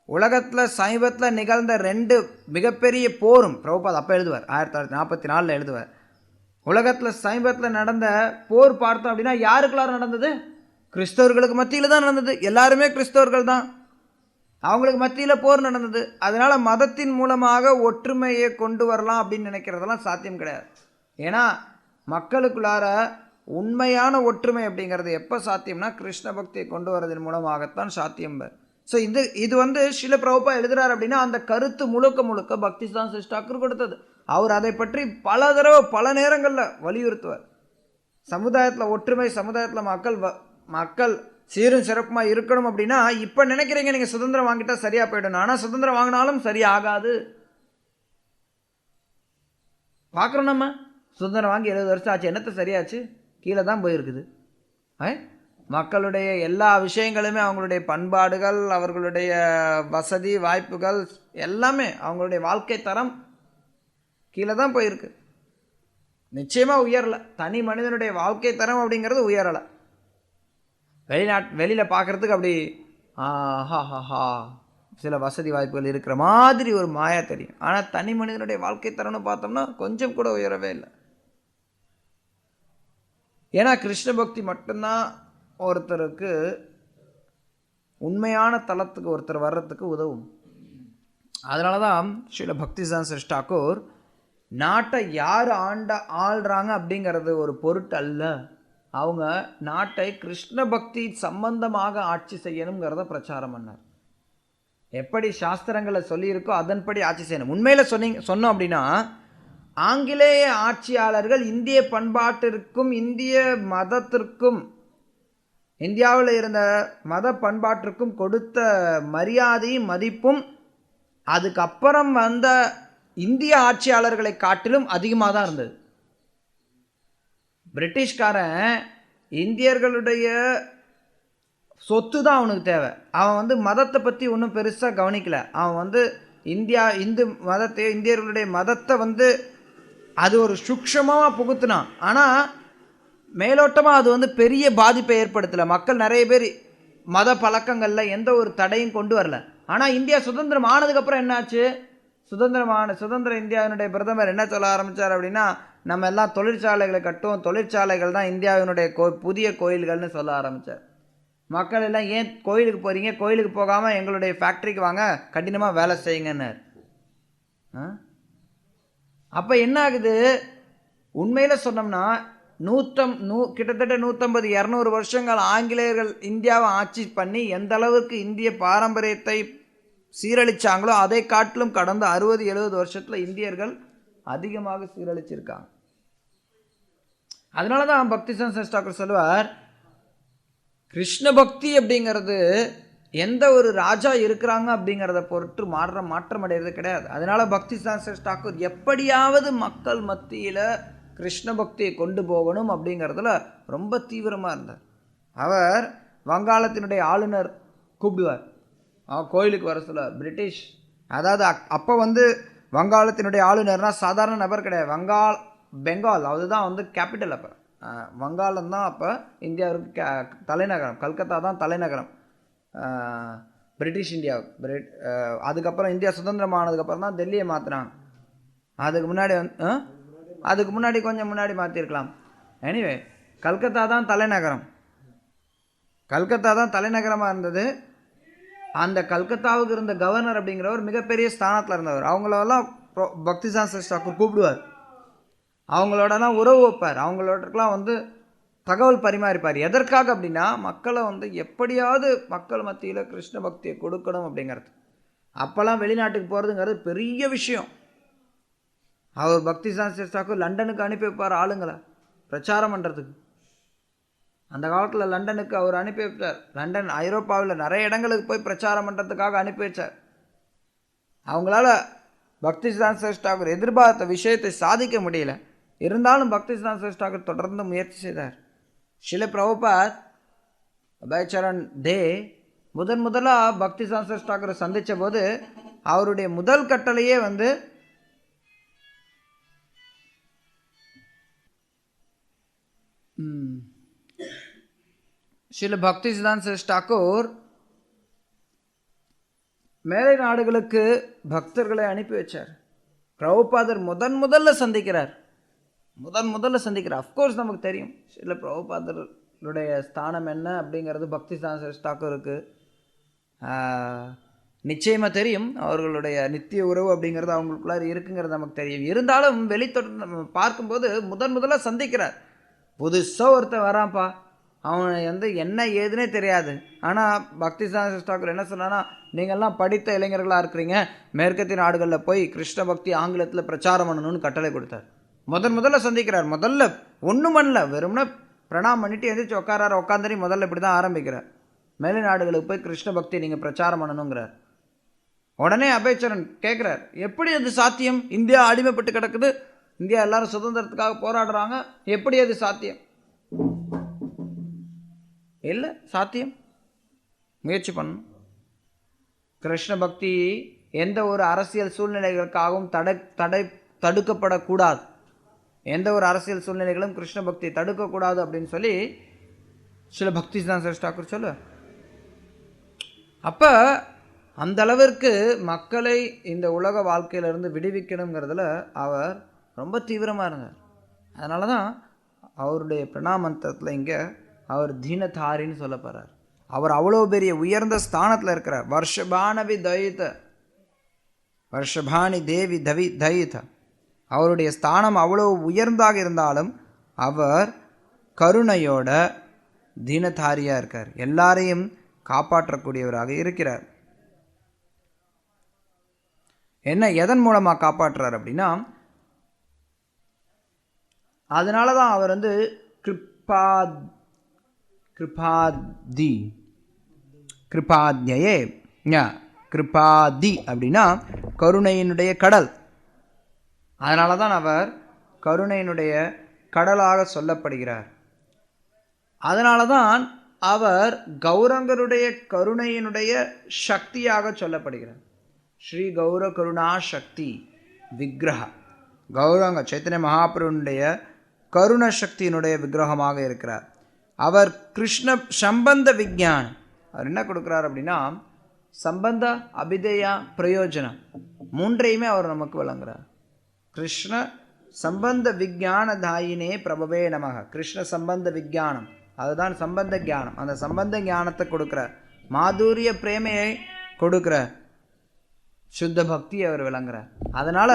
உலகத்தில் சமீபத்தில் நிகழ்ந்த 2 மிகப்பெரிய போரும், பிரபுபாதா அப்போ எழுதுவார், 1944 எழுதுவார், உலகத்தில் சமீபத்தில் நடந்த போர் பார்த்தோம் அப்படின்னா யாருக்குள்ளார நடந்தது? கிறிஸ்தவர்களுக்கு மத்தியில் தான் நடந்தது. எல்லாருமே கிறிஸ்தவர்கள் தான், அவங்களுக்கு மத்தியில் போர் நடந்தது. அதனால் மதத்தின் மூலமாக ஒற்றுமையை கொண்டு வரலாம் அப்படின்னு நினைக்கிறதெல்லாம் சாத்தியம் கிடையாது. ஏன்னா மக்களுக்குள்ளார உண்மையான ஒற்றுமை அப்படிங்கிறது எப்போ சாத்தியம்னா கிருஷ்ண பக்தியை கொண்டு வரதன் மூலமாகத்தான் சாத்தியம். ஸோ இது வந்து ஸ்ரீல பிரபுபா எழுதுறார் அப்படின்னா அந்த கருத்து முழுக்க பக்திசிதாந்த சரஸ்வதி தாக்கூர் கொடுத்தது. அவர் அதை பற்றி பல தடவை பல நேரங்களில் வலியுறுத்துவார். சமுதாயத்தில் ஒற்றுமை, சமுதாயத்தில் மக்கள் சீரும் சிறப்புமாக இருக்கணும் அப்படின்னா இப்போ நினைக்கிறீங்க நீங்கள் சுதந்திரம் வாங்கிட்டா சரியாக போயிடணும், ஆனால் சுதந்திரம் வாங்கினாலும் சரியாகாது. பார்க்குறோம், நம்ம சுதந்திரம் வாங்கி 70 வருஷம் ஆச்சு, என்னத்தை சரியாச்சு? கீழே தான் போயிருக்குது. மக்களுடைய எல்லா விஷயங்களுமே, அவங்களுடைய பண்பாடுகள், அவர்களுடைய வசதி வாய்ப்புகள் எல்லாமே, அவங்களுடைய வாழ்க்கை தரம் கீழே தான் போயிருக்கு. நிச்சயமாக உயரலை. தனி மனிதனுடைய வாழ்க்கை தரம் அப்படிங்கிறது உயரலை. வெளியில் பார்க்குறதுக்கு அப்படி ஹா சில வசதி வாய்ப்புகள் இருக்கிற மாதிரி ஒரு மாயா தெரியும். ஆனால் தனி மனிதனுடைய வாழ்க்கை தரம்னு பார்த்தோம்னா கொஞ்சம் கூட உயரவே இல்லை. ஏன்னா கிருஷ்ண பக்தி மட்டும்தான் ஒருத்தருக்கு உண்மையான தளத்துக்கு ஒருத்தர் வர்றதுக்கு உதவும். அதனால தான் ஸ்ரீல பக்திசிதாந்த சரஸ்வதி தாக்கூர் நாட்டை யார் ஆள்றாங்க அப்படிங்கிறது ஒரு பொருட்டு அல்ல, அவங்க நாட்டை கிருஷ்ண பக்தி சம்பந்தமாக ஆட்சி செய்யணுங்கிறத பிரச்சாரம் பண்ணார். எப்படி சாஸ்திரங்களை சொல்லியிருக்கோ அதன்படி ஆட்சி செய்யணும். உண்மையில் சொன்னோம் அப்படின்னா ஆங்கிலேய ஆட்சியாளர்கள் இந்திய பண்பாட்டிற்கும் இந்திய மதத்திற்கும், இந்தியாவில் இருந்த மத பண்பாட்டிற்கும் கொடுத்த மரியாதையும் மதிப்பும் அதுக்கப்புறம் வந்த இந்திய ஆட்சியாளர்களை காட்டிலும் அதிகமாக தான் இருந்தது. பிரிட்டிஷ்காரன் இந்தியர்களுடைய சொத்து தான் அவனுக்கு தேவை. அவன் மதத்தை பற்றி ஒன்றும் பெருசாக கவனிக்கலை. அவன் இந்து மதத்தை, இந்தியர்களுடைய மதத்தை அது ஒரு சூக்ஷமாக புகுத்தினான். ஆனால் மேலோட்டமாக அது பெரிய பாதிப்பை ஏற்படுத்தலை. மக்கள் நிறைய பேர் மத பழக்கங்களில் எந்த ஒரு தடையும் கொண்டு வரல. ஆனால் இந்தியா சுதந்திரம் ஆனதுக்கப்புறம் என்னாச்சு? சுதந்திர இந்தியாவினுடைய பிரதமர் என்ன சொல்ல ஆரம்பித்தார் அப்படின்னா, நம்ம எல்லாம் தொழிற்சாலைகளை கட்டுவோம், தொழிற்சாலைகள் தான் இந்தியாவினுடைய புதிய கோயில்கள்னு சொல்ல ஆரம்பித்தார். மக்கள் எல்லாம் ஏன் கோயிலுக்கு போகிறீங்க, கோயிலுக்கு போகாமல் எங்களுடைய ஃபேக்ட்ரிக்கு வாங்க, கடினமாக வேலை செய்யுங்கன்னார். அப்போ என்ன ஆகுது? உண்மையில் சொன்னோம்னா கிட்டத்தட்ட 150-200 வருஷங்கள் ஆங்கிலேயர்கள் இந்தியாவை ஆட்சி பண்ணி எந்த அளவுக்கு இந்திய பாரம்பரியத்தை சீரழிச்சாங்களோ அதை காட்டிலும் கடந்த 60-70 வருஷத்தில் இந்தியர்கள் அதிகமாக சீரழிச்சிருக்காங்க. அதனால தான் பக்திசிதாந்த சரஸ்வதி தாக்கூர் சொல்லுவார், கிருஷ்ண பக்தி அப்படிங்கிறது எந்த ஒரு ராஜா இருக்கிறாங்க அப்படிங்கிறத பொறுத்து மாற்றம் அடைகிறது கிடையாது. அதனால பக்திசிதாந்த சரஸ்வதி தாக்கூர் எப்படியாவது மக்கள் மத்தியில் கிருஷ்ண பக்தியை கொண்டு போகணும் அப்படிங்கிறதுல ரொம்ப தீவிரமாக இருந்தார். அவர் வங்காளத்தினுடைய ஆளுநர் கூப்பிடுவார், கோயிலுக்கு வர சொல்ல பிரிட்டிஷ். அதாவது அப்போ வங்காளத்தினுடைய ஆளுநர்னால் சாதாரண நபர் கிடையாது. பெங்கால் அதுதான் கேபிட்டல். அப்போ வங்காளம் தான் அப்போ இந்தியாவுக்கு தலைநகரம். கல்கத்தா தான் தலைநகரம் பிரிட்டிஷ் இந்தியா. அதுக்கப்புறம் இந்தியா சுதந்திரமானதுக்கப்புறம் தான் டெல்லியை மாற்றினாங்க. அதுக்கு முன்னாடி கொஞ்சம் முன்னாடி மாற்றிருக்கலாம். எனிவே கல்கத்தா தான் தலைநகரம். கல்கத்தா தான் தலைநகரமாக இருந்தது. அந்த கல்கத்தாவுக்கு இருந்த கவர்னர் அப்படிங்கிறவர் மிகப்பெரிய ஸ்தானத்தில் இருந்தவர். அவங்களெல்லாம் பக்திசான் தாக்கூர் கூப்பிடுவார். அவங்களோடலாம் உறவு வைப்பார். அவங்களோடலாம் தகவல் பரிமாறிப்பார். எதற்காக அப்படின்னா மக்களை எப்படியாவது மக்கள் மத்தியில் கிருஷ்ண பக்தியை கொடுக்கணும் அப்படிங்கிறது. அப்போல்லாம் வெளிநாட்டுக்கு போகிறதுங்கிறது பெரிய விஷயம். அவர் பக்திசான் தாக்கூர் லண்டனுக்கு அனுப்பி வைப்பார் ஆளுங்களை பிரச்சாரம் பண்ணுறதுக்கு. அந்த காலத்தில் லண்டனுக்கு அவர் அனுப்பி வைத்தார். லண்டன் ஐரோப்பாவில் நிறைய இடங்களுக்கு போய் பிரச்சாரம் பண்ணுறதுக்காக அனுப்பி வச்சார். அவங்களால பக்திசான் தாக்கூர் எதிர்பார்த்த விஷயத்தை சாதிக்க முடியல. இருந்தாலும் பக்திசான் தாக்கூர் தொடர்ந்து முயற்சி செய்தார். ஸ்ரீல பிரபுபாத் அபயச்சரண் தே முதலாக பக்திசான் தாக்கூரை சந்தித்த போது அவருடைய முதல் கட்டளையே ஸ்ரீல பக்திசான் தாக்கூர் மேலை நாடுகளுக்கு பக்தர்களை அனுப்பி வச்சார். பிரபுபாதர் முதல்ல சந்திக்கிறார். அஃப்கோர்ஸ் நமக்கு தெரியும் ஸ்ரீல பிரபுபாதருடைய ஸ்தானம் என்ன அப்படிங்கிறது பக்திசான் தாக்கூருக்கு நிச்சயமாக தெரியும். அவர்களுடைய நித்திய உறவு அப்படிங்கிறது அவங்களுக்குள்ளார இருக்குங்கிறது நமக்கு தெரியும். இருந்தாலும் வெளித்தொடர் பார்க்கும்போது முதல்ல சந்திக்கிறார். புதுசாக ஒருத்தர் வரான்ப்பா, அவன் என்ன ஏதுன்னே தெரியாது. ஆனால் பக்திசான் தாக்கூர் என்ன சொன்னான்னா, நீங்கள்லாம் படித்த இளைஞர்களாக இருக்கிறீங்க, மேற்கத்திய நாடுகளில் போய் கிருஷ்ண பக்தி ஆங்கிலத்தில் பிரச்சாரம் பண்ணணும்னு கட்டளை கொடுத்தார். முதல்ல சந்திக்கிறார். முதல்ல ஒன்றும் பண்ணல, வெறும்னா பிரணாம் பண்ணிட்டு எந்திரிச்சு உட்காந்தறி முதல்ல இப்படி தான் ஆரம்பிக்கிறார். மேலை நாடுகளுக்கு போய் கிருஷ்ண பக்தி நீங்கள் பிரச்சாரம் பண்ணணுங்கிறார். உடனே அபயச்சரண் கேட்குறார், எப்படி அது சாத்தியம்? இந்தியா அடிமைப்பட்டு கிடக்குது, இந்தியா எல்லாரும் சுதந்திரத்துக்காக போராடுறாங்க, எப்படி அது சாத்தியம்? இல்லை, சாத்தியம், முயற்சி பண்ணணும். கிருஷ்ண பக்தி எந்த ஒரு அரசியல் சூழ்நிலைகளுக்காகவும் தடுக்கப்படக்கூடாது. எந்த ஒரு அரசியல் சூழ்நிலைகளும் கிருஷ்ண பக்தி தடுக்கக்கூடாது அப்படின்னு சொல்லி சில பக்திசான் தாக்கூர் சொல்ல. அப்போ அந்த அளவிற்கு மக்களை இந்த உலக வாழ்க்கையிலிருந்து விடுவிக்கணுங்கிறதுல அவர் ரொம்ப தீவிரமாக இருந்தார். அதனால தான் அவருடைய பிரணாமந்தத்தில் இங்கே அவர் தீனதாரின்னு சொல்ல போகிறார். அவர் அவ்வளோ பெரிய உயர்ந்த ஸ்தானத்தில் இருக்கிறார். வருஷபாணி தேவி தயித. அவருடைய ஸ்தானம் அவ்வளோ உயர்ந்தாக இருந்தாலும் அவர் கருணையோட தீனதாரியாக இருக்கார். எல்லாரையும் காப்பாற்றக்கூடியவராக இருக்கிறார். எதன் மூலமாக காப்பாற்றுறார் அப்படின்னா, அதனால தான் அவர் கிருபாத்யே கிருபாதி அப்படின்னா கருணையினுடைய கடல். அதனால தான் அவர் கருணையினுடைய கடலாக சொல்லப்படுகிறார். அதனால தான் அவர் கௌரங்கருடைய கருணையினுடைய சக்தியாக சொல்லப்படுகிறார். ஸ்ரீ கௌர கருணா சக்தி விக்கிரக. கௌரங்க சைத்தன்ய மகாபிரபுனுடைய கருண சக்தியினுடைய விக்கிரகமாக இருக்கிறார். அவர் கிருஷ்ண சம்பந்த விஞ்ஞானம். அவர் என்ன கொடுக்குறார் அப்படின்னா, சம்பந்த அபிதயா பிரயோஜனம் மூன்றையுமே அவர் நமக்கு வழங்குறார். கிருஷ்ண சம்பந்த விஞ்ஞான தாயினே பிரபவே நமக. கிருஷ்ண சம்பந்த விஞ்ஞானம், அதுதான் சம்பந்த ஞானம். அந்த சம்பந்த ஞானத்தை கொடுக்குறார். மாதுரிய பிரேமையை கொடுக்குறார். சுத்த பக்தி அவர் விளங்குறார். அதனால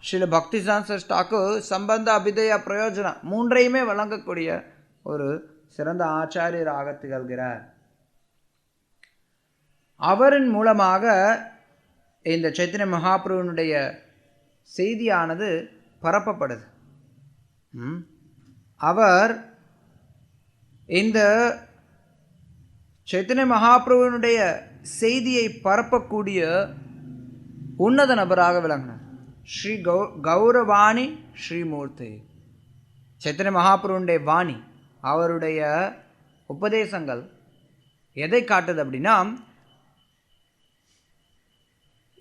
ஸ்ரீல பக்திசான் தாக்கூர் சம்பந்த அபிதய பிரயோஜனம் மூன்றையுமே வழங்கக்கூடிய ஒரு சிறந்த ஆச்சாரியராக திகழ்கிறார். அவரின் மூலமாக இந்த சைத்தன்ய மகாபிரபுனுடைய செய்தியானது பரப்பப்படுது. அவர் இந்த சைத்தன்ய மகாபிரபுனுடைய செய்தியை பரப்பக்கூடிய உன்னத நபராக விளங்கினார். ஸ்ரீ கௌரவாணி ஸ்ரீமூர்த்தி. சைத்தன்ய மகாபிரபுனுடைய வாணி, அவருடைய உபதேசங்கள் எதை காட்டுது அப்படின்னா,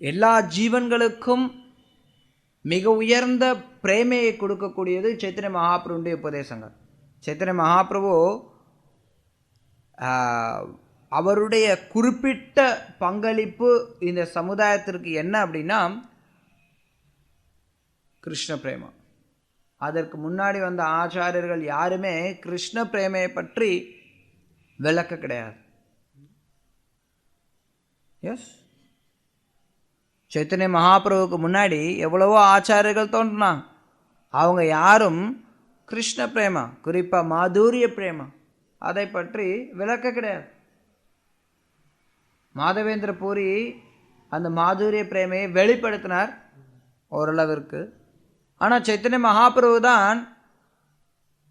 எல்லா ஜீவன்களுக்கும் மிக உயர்ந்த பிரேமையை கொடுக்கக்கூடியது சைத்தன்ய மகாபிரபுடைய உபதேசங்கள். சைத்தன்ய மகாபிரபு அவருடைய குறிப்பிட்ட பங்களிப்பு இந்த சமுதாயத்திற்கு என்ன அப்படின்னா கிருஷ்ண பிரேமா. அதற்கு முன்னாடி வந்த ஆச்சாரியர்கள் யாருமே கிருஷ்ண பிரேமையை பற்றி விளக்க கிடையாது. எஸ், சைத்தன்ய மகாபிரபுவுக்கு முன்னாடி எவ்வளவோ ஆச்சாரியர்கள் தோன்றினாங்க. அவங்க யாரும் கிருஷ்ண பிரேமா, குறிப்பாக மாதுரிய பிரேமா, அதை பற்றி விளக்க கிடையாது. மாதவேந்திர பூரி அந்த மாதுரிய பிரேமையை வெளிப்படுத்தினார் ஓரளவிற்கு. ஆனால் சைத்தன்ய மகாபிரபு தான்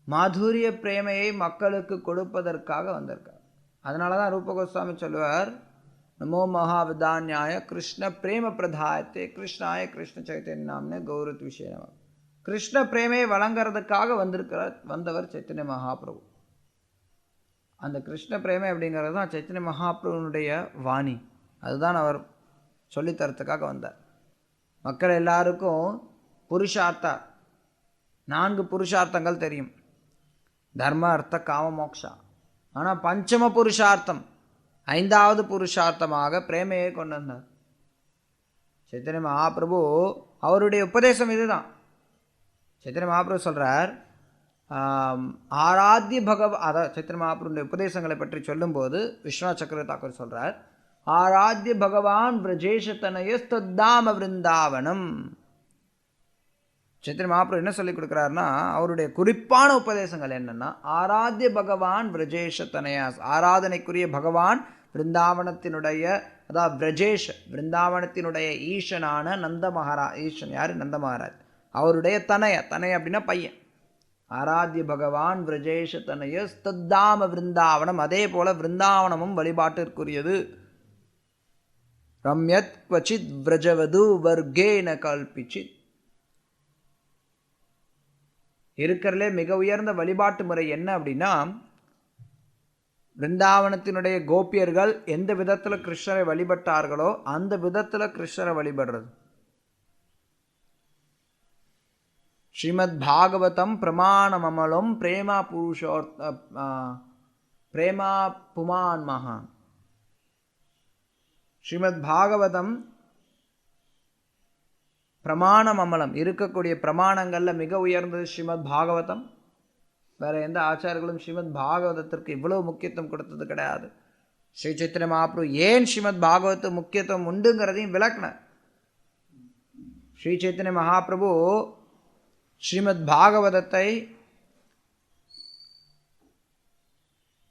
மாதுரிய பிரேமையை மக்களுக்கு கொடுப்பதற்காக வந்திருக்கார். அதனால தான் ரூப கோஸ்வாமி சொல்லுவார், நமோ மகாவிதான்யாய கிருஷ்ண பிரேம பிரதாயத்தே கிருஷ்ணாய கிருஷ்ண சைத்தன்ய நாம்னே கௌரத் விஷய. கிருஷ்ண பிரேமையை வழங்கிறதுக்காக வந்தவர் சைத்தன்ய மகாபிரபு. அந்த கிருஷ்ண பிரேமை அப்படிங்கிறது தான் சைத்தன்ய மகாபிரபுனுடைய வாணி. அதுதான் அவர் சொல்லித்தரத்துக்காக வந்தார். மக்கள் எல்லாருக்கும் புருஷார்த்தா 4 புருஷார்த்தங்கள் தெரியும், தர்ம அர்த்த காம மோக்ஷா. ஆனால் பஞ்சம புருஷார்த்தம் 5வது புருஷார்த்தமாக பிரேமையை கொண்டு வந்தார் சைத்தன்ய மகாபிரபு. அவருடைய உபதேசம் இதுதான். சைத்தன்ய மகாபிரபு சொல்கிறார், ஆராத்திய அதாவது சைத்தன்ய மகாபிரபுடைய உபதேசங்களை பற்றி சொல்லும்போது விஸ்வநாத் சக்கர தாக்கூர் சொல்கிறார், ஆராத்திய பகவான் பிரஜேஷத்தனயஸ்தாம விருந்தாவனம். சைத்தன்ய மகாபிரபு என்ன சொல்லி கொடுக்குறாருன்னா, அவருடைய குறிப்பான உபதேசங்கள் என்னென்னா, ஆராத்திய பகவான் பிரஜேஷத்தனயாஸ், ஆராதனைக்குரிய பகவான் பிருந்தாவனத்தினுடைய, அதாவது பிரஜேஷ் பிருந்தாவனத்தினுடைய ஈசனான நந்த மகாராஜ். ஈசன் யார்? நந்த மகாராஜ். அவருடைய தனய அப்படின்னா பையன். ஆராத்திய பகவான் பிரஜேஷ தனயஸ்தாம விருந்தாவனம். அதே போல விருந்தாவனமும் வழிபாட்டிற்குரியது. ரம்யத் க்வச்சித் விரஜவது வர்கேன கல்பிச்சித். இருக்கிறதுலே மிக உயர்ந்த வழிபாட்டு முறை என்ன அப்படின்னா, பிருந்தாவனத்தினுடைய கோபியர்கள் எந்த விதத்தில் கிருஷ்ணரை வழிபட்டார்களோ அந்த விதத்தில் கிருஷ்ணரை வழிபடுறது. ஸ்ரீமத் பாகவதம் பிரமாணமமலம் பிரேமா பிரேமா புமான் மகான். ஸ்ரீமத் பாகவதம் பிரமாணம் அமலம், இருக்கக்கூடிய பிரமாணங்களில் மிக உயர்ந்தது ஸ்ரீமத் பாகவதம். வேற எந்த ஆச்சாரியர்களும் ஸ்ரீமத் பாகவதத்திற்கு இவ்வளவு முக்கியத்துவம் கொடுத்தது கிடையாது. ஸ்ரீ சைத்தன்ய மகாபிரபு ஏன் ஸ்ரீமத் பாகவத்துக்கு முக்கியத்துவம் உண்டுங்கிறதையும் விளக்குனார். ஸ்ரீ சைத்தன்ய மகாபிரபு ஸ்ரீமத் பாகவதத்தை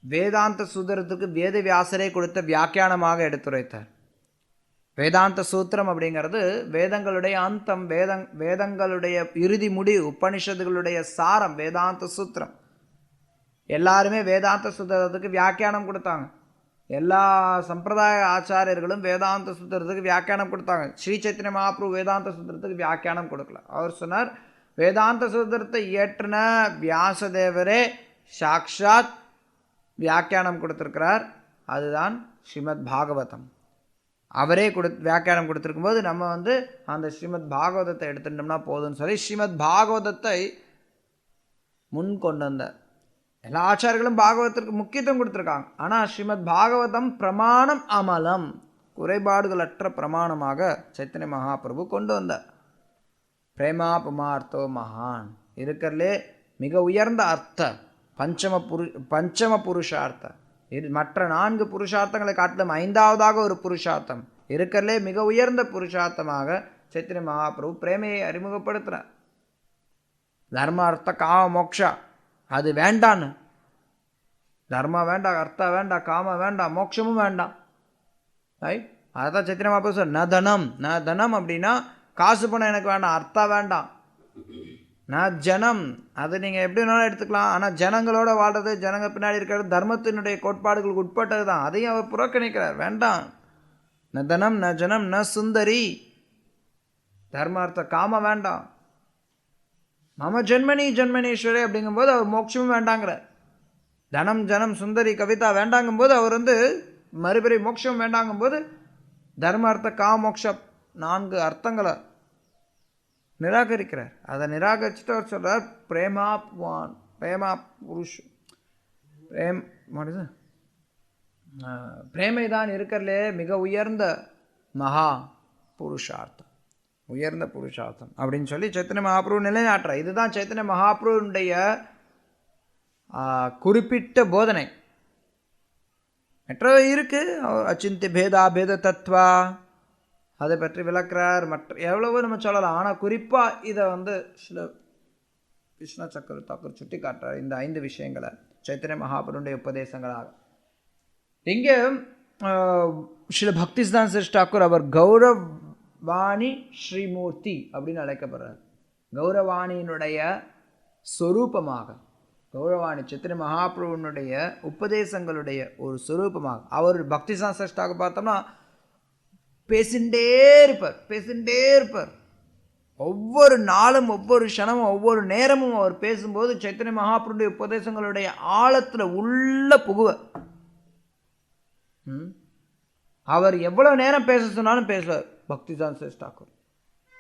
வேதாந்த சூத்திரத்துக்கு வேத வியாசரே கொடுத்த வியாக்கியானமாக எடுத்துரைத்தார். வேதாந்த சூத்திரம் அப்படிங்கிறது வேதங்களுடைய அந்தம், வேதங்களுடைய இறுதி முடிவு, உபனிஷத்துகளுடைய சாரம் வேதாந்த சூத்திரம். எல்லாருமே வேதாந்த சூத்திரத்துக்கு வியாக்கியானம் கொடுத்தாங்க. எல்லா சம்பிரதாய ஆச்சாரியர்களும் வேதாந்த சூத்திரத்துக்கு வியாக்கியானம் கொடுத்தாங்க. ஸ்ரீ சைத்தன்ய மகாபிரபு வேதாந்த சூத்திரத்துக்கு வியாக்கியானம் கொடுக்கல. அவர் சொன்னார், வேதாந்த சூத்திரத்தை இயற்றின வியாசதேவரே சாக்ஷாத் வியாக்கியானம் கொடுத்திருக்கிறார். அதுதான் ஸ்ரீமத் பாகவதம். அவரே வியாக்கியானம் கொடுத்திருக்கும் போது நம்ம அந்த ஸ்ரீமத் பாகவதத்தை எடுத்துட்டோம்னா போதும்னு சொல்லி ஸ்ரீமத் பாகவதத்தை முன் கொண்டு வந்த எல்லா ஆச்சாரியர்களும் பாகவதத்திற்கு முக்கியத்துவம் கொடுத்துருக்காங்க. ஆனால் ஸ்ரீமத் பாகவதம் பிரமாணம் அமலம், குறைபாடுகளற்ற பிரமாணமாக சைத்தன்ய மகாபிரபு கொண்டு வந்தார். பிரேமா புமார்த்தோ மகான், இருக்கிறதுலே மிக உயர்ந்த அர்த்த பஞ்சம புருஷார்த்த. இது மற்ற 4 புருஷார்த்தங்களை காட்டிலும் 5வதாக ஒரு புருஷார்த்தம், இருக்கிறதுலே மிக உயர்ந்த புருஷார்த்தமாக சைத்தன்ய மகாபிரபு பிரேமையை அறிமுகப்படுத்துகிறார். தர்ம அர்த்த காம மோக்ஷா அது வேண்டான்னு, தர்மம் வேண்டாம், அர்த்தம் வேண்டாம், காம வேண்டாம், மோட்சமும் வேண்டாம். ரைட், அதான் சைத்தன்ய மகாபிரபு சார் ந தனம். ந தனம் அப்படின்னா காசு பணம் எனக்கு வேண்டாம், அர்த்தம் வேண்டாம். நான் ஜனம், அது நீங்கள் எப்படி வேணாலும் எடுத்துக்கலாம். ஆனால் ஜனங்களோட வாழ்றது, ஜனங்க பின்னாடி இருக்கிறது தர்மத்தினுடைய கோட்பாடுகளுக்கு உட்பட்டது தான். அதையும் அவர் புறக்கணிக்கிறார். வேண்டாம். ந தனம் ந ஜனம் ந சுந்தரி, தர்மார்த்த காம வேண்டாம். மம ஜென்மனி ஜென்மனீஸ்வரே அப்படிங்கும்போது அவர் மோட்சமும் வேண்டாங்கிறார். தனம் ஜனம் சுந்தரி கவிதா வேண்டாங்கும்போது அவர் மறுபடி மோட்சம் வேண்டாங்கும்போது தர்மார்த்த காம மோட்ச 4 அர்த்தங்களை நிராகரிக்கிறார். அதை நிராகரிச்சுட்டு அவர் சொல்கிறார், பிரேமாப்வான், பிரேமா புருஷ், பிரேமைதான் இருக்கிறதுலே மிக உயர்ந்த மகா புருஷார்த்தம், உயர்ந்த புருஷார்த்தம் அப்படின்னு சொல்லி சைத்தன்ய மகாபிரபு நிலைநாட்டுறார். இதுதான் சைத்தன்ய மகாபிரபுடைய குறிப்பிட்ட போதனை. மற்ற இருக்கு, அச்சிந்திய பேதா பேத தத்வா, அதை பற்றி விளக்குறார். மற்ற எவ்வளவோ நம்ம சொல்லலாம். ஆனால் குறிப்பாக இதை சில கிருஷ்ண சக்கர தாக்கூர் சுட்டி காட்டுறார், இந்த 5 விஷயங்களை சைத்தன்ய மகாபிரபுடைய உபதேசங்களாக. இங்கே ஸ்ரீல பக்திசித்தாந்த சரஸ்வதி தாக்கூர் அவர் கௌரவாணி ஸ்ரீமூர்த்தி அப்படின்னு அழைக்கப்படுறார். கௌரவாணியினுடைய சொரூபமாக, கௌரவாணி சைத்தன்ய மகாபிரபுனுடைய உபதேசங்களுடைய ஒரு சொரூபமாக அவர் பக்திசித்தாந்த சரஸ்வதி தாக்கூர் பார்த்தோம்னா பேசிண்டே இருப்பார். ஒவ்வொரு நாளும், ஒவ்வொரு க்ஷணமும், ஒவ்வொரு நேரமும் அவர் பேசும்போது சைத்தன்ய மகாபிரபுடைய உபதேசங்களுடைய ஆழத்தில் உள்ள புகுவர். அவர் எவ்வளவு நேரம் பேச சொன்னாலும் பேசுவார். பக்திசித்தாந்த சரஸ்வதி தாக்கூர்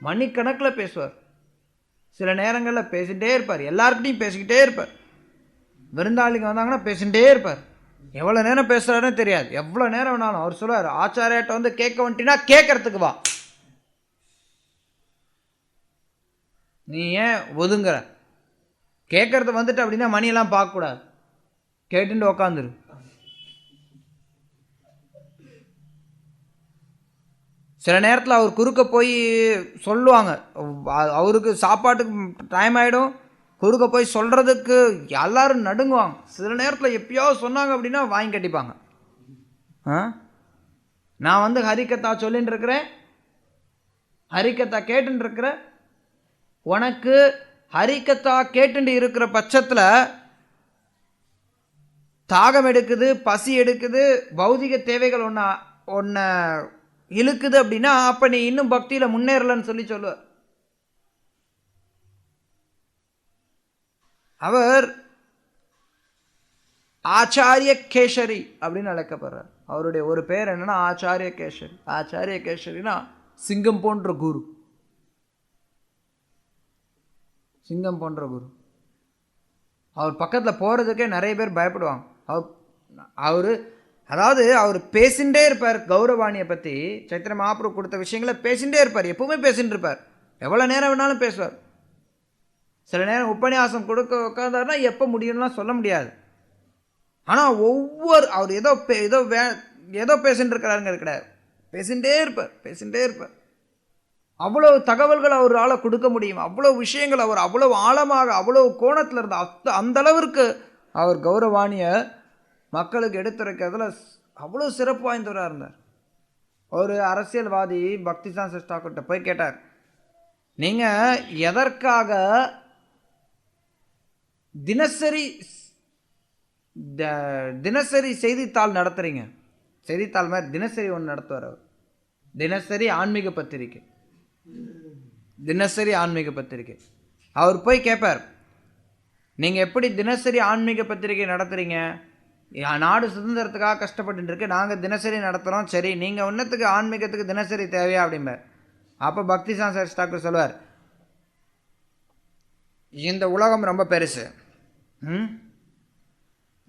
மணிக்கணக்கில் பேசுவார். சில நேரங்களில் பேசிகிட்டே இருப்பார், எல்லாருக்கிட்டையும் பேசிக்கிட்டே இருப்பார். விருந்தாளிங்க வந்தாங்கன்னா பேசிகிட்டே இருப்பார். எவ்வளோ நேரம் பேசுகிறாருன்னு தெரியாது. எவ்வளோ நேரம் வேணாலும் அவர் சொல்லுவார், ஆச்சாரியாட்ட கேட்க வந்துட்டீங்கன்னா கேட்கறதுக்கு வா, நீ ஏன் ஒதுங்குற, கேட்கறது வந்துட்டு அப்படின்னா மணியெல்லாம் பார்க்கக்கூடாது, கேட்டுட்டு உக்காந்துரு. சில நேரத்தில் அவர் குறுக்க போய் சொல்லுவாங்க, அவருக்கு சாப்பாட்டுக்கு டைம் ஆகிடும், குறுக்க போய் சொல்கிறதுக்கு எல்லாரும் நடுங்குவாங்க. சில நேரத்தில் எப்பயாவது சொன்னாங்க அப்படின்னா வாங்கி கட்டிப்பாங்க. நான் ஹரிகத்தா சொல்லின்னு இருக்கிறேன், ஹரிகத்தா கேட்டுன்னு இருக்கிறேன், உனக்கு ஹரிகத்தா கேட்டுட்டு இருக்கிற பட்சத்தில் தாகம் எடுக்குது, பசி எடுக்குது, பௌதிக தேவைகள் ஒன்றை இழுக்குது அப்படின்னா அப்போ நீ இன்னும் பக்தியில் முன்னேறலன்னு சொல்லுவார். அவர் ஆச்சாரிய கேசரி அப்படின்னு அழைக்கப்படுறார். அவருடைய ஒரு பேர் என்னன்னா ஆச்சாரிய கேசரி. ஆச்சாரிய கேசரினா சிங்கம் போன்ற குரு, சிங்கம் போன்ற குரு. அவர் பக்கத்தில் போகிறதுக்கே நிறைய பேர் பயப்படுவாங்க. அவர் பேசிகிட்டே இருப்பார். கௌரவாணியை பற்றி சைத்தன்ய மகாபிரபு கொடுத்த விஷயங்களை பேசிகிட்டே இருப்பார். எப்பவுமே பேசிகிட்டு இருப்பார். எவ்வளோ நேரம் வேணாலும் பேசுவார். சில நேரம் உபன்யாசம் கொடுக்க உட்காந்தாருன்னா எப்போ முடியும்லாம் சொல்ல முடியாது. ஆனால் அவர் ஏதோ பேசிட்டு இருக்கிறாருங்க கிடையாது, பேசிகிட்டே இருப்பார். அவ்வளோ தகவல்கள் அவரால் கொடுக்க முடியும். அவ்வளோ விஷயங்கள் அவர் அவ்வளோ ஆழமாக, அவ்வளோ கோணத்தில் இருந்த அந்த அளவிற்கு அவர் கௌரவாணியை மக்களுக்கு எடுத்துரைக்கிறதுல அவ்வளோ சிறப்பு வாய்ந்தவராக இருந்தார். ஒரு அரசியல்வாதி பக்திசித்தாந்த சரஸ்வதி தாக்கூர்கிட்ட போய் கேட்டார், நீங்கள் எதற்காக தினசரி செய்தித்தாள் நடத்துறீங்க? செய்தித்தாள் மாதிரி தினசரி ஒன்று நடத்துவார் அவர். தினசரி ஆன்மீக பத்திரிகை. அவர் போய் கேட்பார், நீங்கள் எப்படி தினசரி ஆன்மீக பத்திரிகை நடத்துகிறீங்க? நாடு சுதந்திரத்துக்காக கஷ்டப்பட்டு இருக்கு, நாங்கள் தினசரி நடத்துகிறோம். சரி, நீங்கள் ஒன்றத்துக்கு ஆன்மீகத்துக்கு தினசரி தேவையா அப்படிம்பார். அப்போ பக்திசித்தாந்த சரஸ்வதி தாக்கூர் சொல்லுவார், இந்த உலகம் ரொம்ப பெருசு,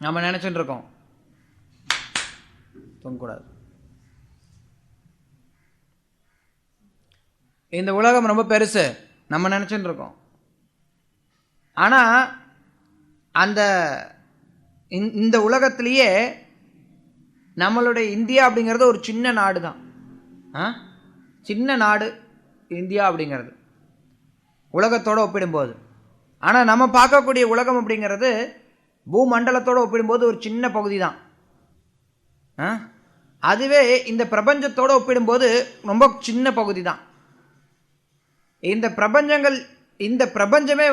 நம்ம நினச்சிட்டு இருக்கோம், தூங்கக்கூடாது. இந்த உலகம் ரொம்ப பெருசு நம்ம நினச்சிட்டு இருக்கோம். ஆனால் இந்த உலகத்திலேயே நம்மளுடைய இந்தியா அப்படிங்கிறது ஒரு சின்ன நாடு தான். சின்ன நாடு இந்தியா அப்படிங்கிறது உலகத்தோடு ஒப்பிடும்போது. ஆனால் நம்ம பார்க்கக்கூடிய உலகம் அப்படிங்கிறது பூமண்டலத்தோடு ஒப்பிடும்போது ஒரு சின்ன பகுதி தான். அதுவே இந்த பிரபஞ்சத்தோடு ஒப்பிடும்போது ரொம்ப சின்ன பகுதி தான். இந்த பிரபஞ்சமே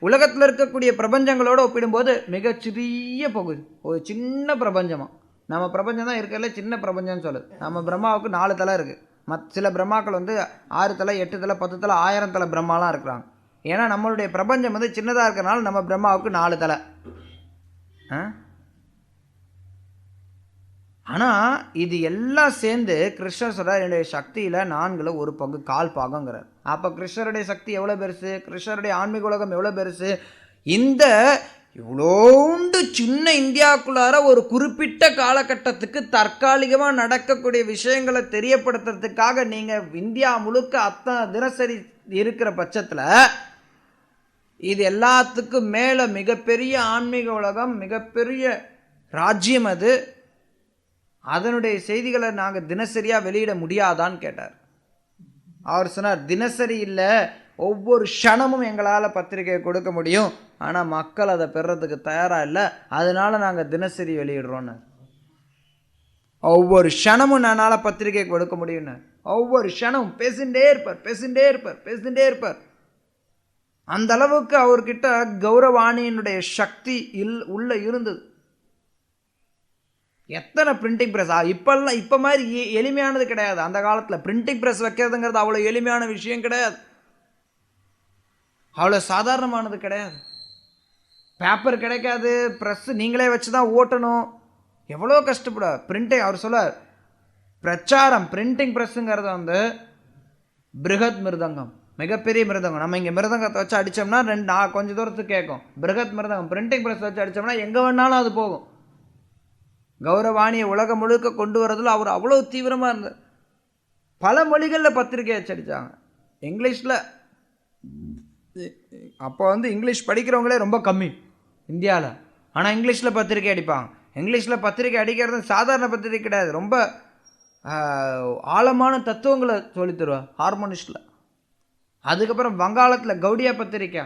உலகத்தில் இருக்கக்கூடிய பிரபஞ்சங்களோடு ஒப்பிடும்போது மிகச்சிறிய பகுதி, ஒரு சின்ன பிரபஞ்சமாக. நம்ம பிரபஞ்சம் தான் இருக்கிறதுல சின்ன பிரபஞ்சம்னு சொல்லுது. நம்ம பிரம்மாவுக்கு 4 தலை இருக்குது. சில பிரம்மாக்கள் 6 தலை, 8 தலை, 10 தலை, 1000 தலை பிரம்மாலாம் இருக்கிறாங்க. ஏன்னா நம்மளுடைய பிரபஞ்சம் சின்னதாக இருக்கிறனால நம்ம பிரம்மாவுக்கு 4 தலை. ஆனால் இது எல்லாம் சேர்ந்து கிருஷ்ணர் சொல்கிறார், என்னுடைய சக்தியில் 1/4 கால் பாகங்கிறார். அப்போ கிருஷ்ணருடைய சக்தி எவ்வளோ பெருசு, கிருஷ்ணருடைய ஆன்மீக உலகம் எவ்வளோ பெருசு. இந்த இவ்வளோண்டு சின்ன இந்தியாவுக்குள்ளார ஒரு குறிப்பிட்ட காலகட்டத்துக்கு தற்காலிகமாக நடக்கக்கூடிய விஷயங்களை தெரியப்படுத்துறதுக்காக நீங்கள் இந்தியா முழுக்க அத்தனை தினசரி இருக்கிற பட்சத்தில் இது எல்லாத்துக்கும் மேலே மிகப்பெரிய ஆன்மீக உலகம், மிகப்பெரிய ராஜ்யம் அது, அதனுடைய செய்திகளை நாங்கள் தினசரியாக வெளியிட முடியாதான்னு கேட்டார். அவர் சொன்னார், தினசரி இல்லை, ஒவ்வொரு க்ஷணமும் எங்களால் பத்திரிகை கொடுக்க முடியும், ஆனால் மக்கள் அதை பெறதுக்கு தயாராக இல்லை, அதனால நாங்கள் தினசரி வெளியிடுறோன்னு. ஒவ்வொரு க்ஷணமும் என்னால் பத்திரிகை கொடுக்க முடியும்னு. ஒவ்வொரு க்ஷணமும் பேசிகிட்டே இருப்பார். அந்த அளவுக்கு அவர்கிட்ட கௌரவாணியினுடைய சக்தி உள்ள இருந்தது. எத்தனை பிரிண்டிங் ப்ரெஸ், இப்போ மாதிரி எளிமையானது கிடையாது. அந்த காலத்தில் பிரிண்டிங் ப்ரெஸ் வைக்கிறதுங்கிறது அவ்வளோ எளிமையான விஷயம் கிடையாது, அவ்வளோ சாதாரணமானது கிடையாது. பேப்பர் கிடைக்காது, ப்ரெஸ்ஸு நீங்களே வச்சு தான் ஓட்டணும், எவ்வளோ கஷ்டப்பட. பிரிண்டிங் அவர் சொல்ல பிரச்சாரம், பிரிண்டிங் ப்ரெஸ்ஸுங்கிறது பிருகத் மிருதங்கம், மிகப்பெரிய மிருதங்கம். நம்ம இங்கே மிருதங்கத்தை வச்சு அடித்தோம்னா கொஞ்சம் தூரத்துக்கு கேட்கும். பிருகத் மிருதங்கம் பிரிண்டிங் ப்ரெஸ் வச்சு அடித்தோம்னா எங்கே வேணாலும் அது போகும். கௌரவாணியை உலகம் முழுக்க கொண்டு வரதில் அவர் அவ்வளோ தீவிரமாக இருந்தார். பல மொழிகளில் பத்திரிகை அச்சடித்தாங்க. இங்கிலீஷில் அப்போ இங்கிலீஷ் படிக்கிறவங்களே ரொம்ப கம்மி இந்தியாவில், ஆனால் இங்கிலீஷில் பத்திரிகை அடிப்பாங்க. இங்கிலீஷில் பத்திரிகை அடிக்கிறது சாதாரண பத்திரிகை கிடையாது, ரொம்ப ஆழமான தத்துவங்களை சொல்லி தருவார் ஹார்மோனிஸ்டில். அதுக்கப்புறம் வங்காளத்தில் கௌடியா பத்திரிக்கை,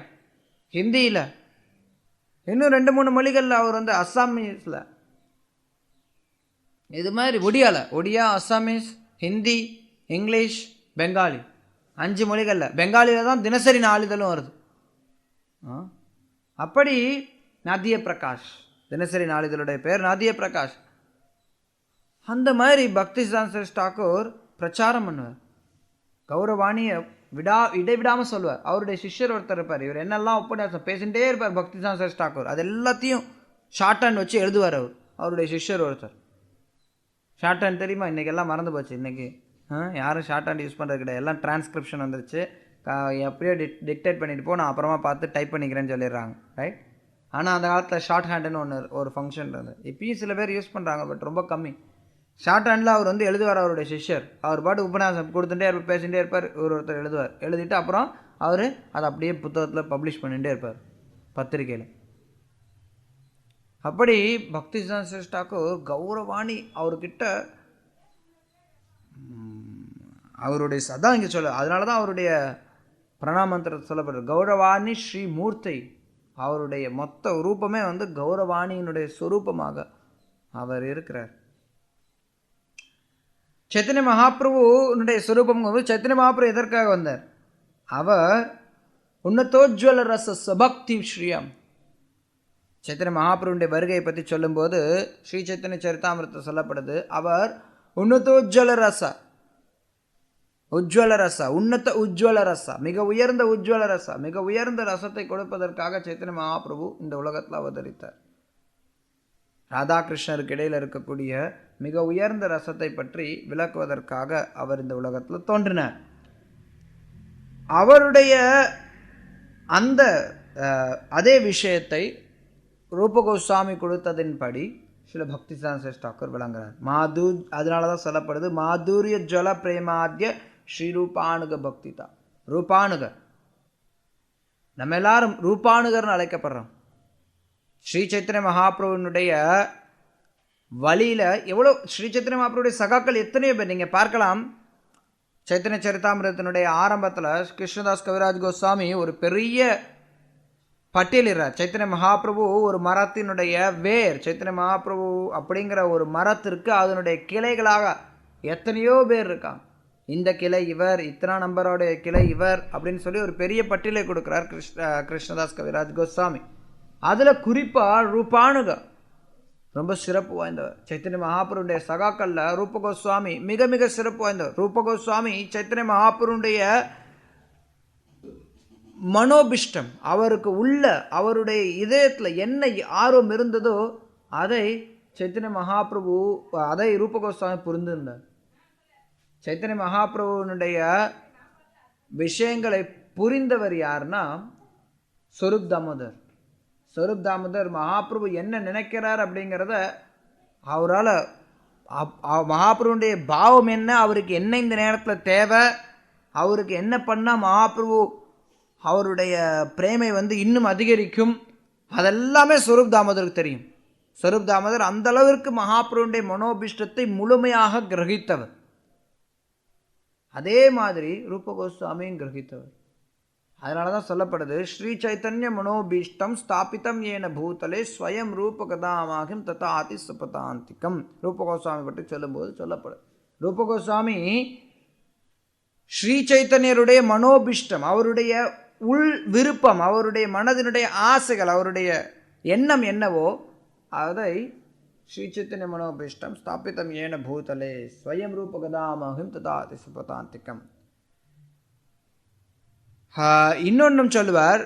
ஹிந்தியில், இன்னும் 2-3 மொழிகளில் அவர் அஸ்ஸாமீஸில், இது மாதிரி ஒடியா, அஸ்ஸாமீஸ், ஹிந்தி, இங்கிலீஷ், பெங்காலி, 5 மொழிகளில். பெங்காலியில் தான் தினசரி நாளிதழும் வருது. அப்படி நாதிய பிரகாஷ், தினசரி நாளிதழுடைய பேர் நாதிய பிரகாஷ். அந்த மாதிரி பக்தி சித்தாந்த தாக்கூர் பிரச்சாரம் பண்ணுவார். கௌரவாணியை இடைவிடாமல் சொல்லுவார். அவருடைய சிஷ்யர் ஒருத்தர் இருப்பார், இவர் என்னெல்லாம் உபன்யாசம் பேசிகிட்டே இருப்பார் பக்தி சித்தாந்த தாக்கூர். அது எல்லாத்தையும் ஷார்ட் ஹேண்ட் வச்சு எழுதுவார் அவருடைய சிஷ்யர் ஒருத்தர். ஷார்ட் ஹேண்ட் தெரியுமா? இன்றைக்கி எல்லாம் மறந்து போச்சு. இன்றைக்கி யாரும் ஷார்ட் ஹேண்ட் யூஸ் பண்ணுறது கிடையாது, எல்லாம் டிரான்ஸ்கிரிப்ஷன் வந்துருச்சு. எப்படியோ டிக்டேட் பண்ணிட்டு போ, நான் அப்புறமா பார்த்து டைப் பண்ணிக்கிறேன்னு சொல்லிடுறாங்க, ரைட்? ஆனால் அந்த காலத்தில் ஷார்ட் ஹேண்டுன்னு ஒரு ஃபங்க்ஷன் இருந்தது. இப்பயும் சில பேர் யூஸ் பண்ணுறாங்க, பட் ரொம்ப கம்மி. ஷார்ட் ஹேண்டில் அவர் எழுதுவார். அவருடைய சிஷ்யர் அவர் பாட்டு உபன்யாசம் கொடுத்துட்டே இருப்பார், பேசிகிட்டே இருப்பார். ஒருத்தர் எழுதுவார், எழுதிட்டு அப்புறம் அவர் அதை அப்படியே புத்தகத்தில் பப்ளிஷ் பண்ணிகிட்டே இருப்பார், பத்திரிகையில். அப்படி பக்தி சித்தாந்த தாக்கூர் கௌரவாணி அவர்கிட்ட அவருடைய சதான் இங்கே சொல்ல, அதனால தான் அவருடைய பிரணாமந்திரத்தை சொல்லப்படுறது கௌரவாணி ஸ்ரீ மூர்த்தி. அவருடைய மொத்த ரூபமே கௌரவாணியினுடைய ஸ்வரூபமாக அவர் இருக்கிறார். சைத்தன்ய மகாபிரபுனுடைய ஸ்வரூபம் சைத்தன்ய மகாபிரபு எதற்காக வந்தார்? அவர் உன்னதோஜ்வல ரச சபக்தி ஸ்ரீயம். சைத்தன்ய மகாபிரபுடைய வருகையை பற்றி சொல்லும்போது ஸ்ரீ சைத்தன்ய சரிதாமிரத்தில் சொல்லப்படுது, அவர் உன்னதோஜ்வல ரச, உஜ்வல ரச, உன்னத உஜ்வல ரச, மிக உயர்ந்த உஜ்வல ரச, மிக உயர்ந்த ரசத்தை கொடுப்பதற்காக சைத்தன்ய மகாபிரபு இந்த உலகத்தில் அவதரித்தார். ராதாகிருஷ்ணருக்கு இடையில் இருக்கக்கூடிய மிக உயர்ந்த ரசத்தை பற்றி விளக்குவதற்காக அவர் இந்த உலகத்தில் தோன்றினார். அவருடைய அந்த அதே விஷயத்தை ரூப கோஸ்வாமி கொடுத்ததின்படி சில பக்தி சித்தாந்த தாக்கூர் விளங்குறார். அதனால தான் சொல்லப்படுது மாதுரிய ஜல பிரேமாத்திய ஸ்ரீரூபானுக பக்திதா. ரூபானுகர், நம்ம எல்லாரும் ரூபானுகர்னு அழைக்கப்படுறோம். ஸ்ரீ சைத்தன்ய மகாபிரபுனுடைய வழியில் எவ்வளோ ஸ்ரீ சைத்தன்ய மகாபிரபுடைய சகாக்கள் எத்தனையோ பேர் நீங்கள் பார்க்கலாம். சைத்தன்ய சரிதாமிரத்தினுடைய ஆரம்பத்தில் கிருஷ்ணதாஸ் கவிராஜ் கோஸ்வாமி ஒரு பெரிய பட்டியலிடுறார். சைத்தன்ய மகாபிரபு ஒரு மரத்தினுடைய வேர், சைத்தன்ய மகாபிரபு அப்படிங்கிற ஒரு மரத்திற்கு அதனுடைய கிளைகளாக எத்தனையோ பேர் இருக்காங்க. இந்த கிளை இவர், இத்தனை நம்பரோடைய கிளை இவர் அப்படின்னு சொல்லி ஒரு பெரிய பட்டியலை கொடுக்குறார் கிருஷ்ணதாஸ் கவிராஜ் கோஸ்வாமி. அதில் குறிப்பாக ரூபானுக ரொம்ப சிறப்பு வாய்ந்தவர். சைத்தன்ய மகாபிரபுடைய சகாக்கள்ல ரூப கோஸ்வாமி மிக மிக சிறப்பு வாய்ந்தவர். ரூப கோஸ்வாமி சைத்தன்ய மகாபிரபுடைய மனோபிஷ்டம், அவருக்கு உள்ள அவருடைய இதயத்தில் என்ன ஆர்வம் இருந்ததோ அதை சைத்தன்ய மகாபிரபு அதை ரூப கோஸ்வாமி புரிந்திருந்தார். சைத்தன்ய மகாபிரபுனுடைய விஷயங்களை புரிந்தவர் யாருன்னா ஸ்வரூப் தாமோதர். ஸ்வரூப் தாமோதர் மகாபிரபு என்ன நினைக்கிறார் அப்படிங்கிறத அவரால் மகாபிரபுடைய பாவம் என்ன, அவருக்கு என்ன இந்த நேரத்தில் தேவை, அவருக்கு என்ன பண்ணால் மகாபிரபு அவருடைய பிரேமை இன்னும் அதிகரிக்கும், அதெல்லாமே ஸ்வரூப் தாமோதருக்கு தெரியும். ஸ்வரூப் தாமோதர் அந்த அளவிற்கு மகாபிரபுடைய மனோபிஷ்டத்தை முழுமையாக கிரகித்தவர். அதே மாதிரி ரூப கோஸ்வாமியும் கிரகித்தவர். அதனால தான் சொல்லப்படுது, ஸ்ரீ சைத்தன்ய மனோபீஷ்டம் ஸ்தாபிதம் ஏன பூதலே ஸ்வயம் ரூப கதாமாகும் ததா ஆதி சுபதாந்திகம். ரூப கோஸ்வாமி பற்றி சொல்லும்போது சொல்லப்படுது, ரூப கோஸ்வாமி ஸ்ரீ சைத்தன்யருடைய மனோபிஷ்டம், அவருடைய உள் விருப்பம், அவருடைய மனதினுடைய ஆசைகள், அவருடைய எண்ணம் என்னவோ அதை ஸ்ரீ சைத்தன்ய மனோபிஷ்டம் ஸ்தாபிதம் ஏன பூதலே ஸ்வயம் ரூப கதாமாகும் ததா ஆதி சுபதாந்திகம். இன்னொன்றும் சொல்லுவார்,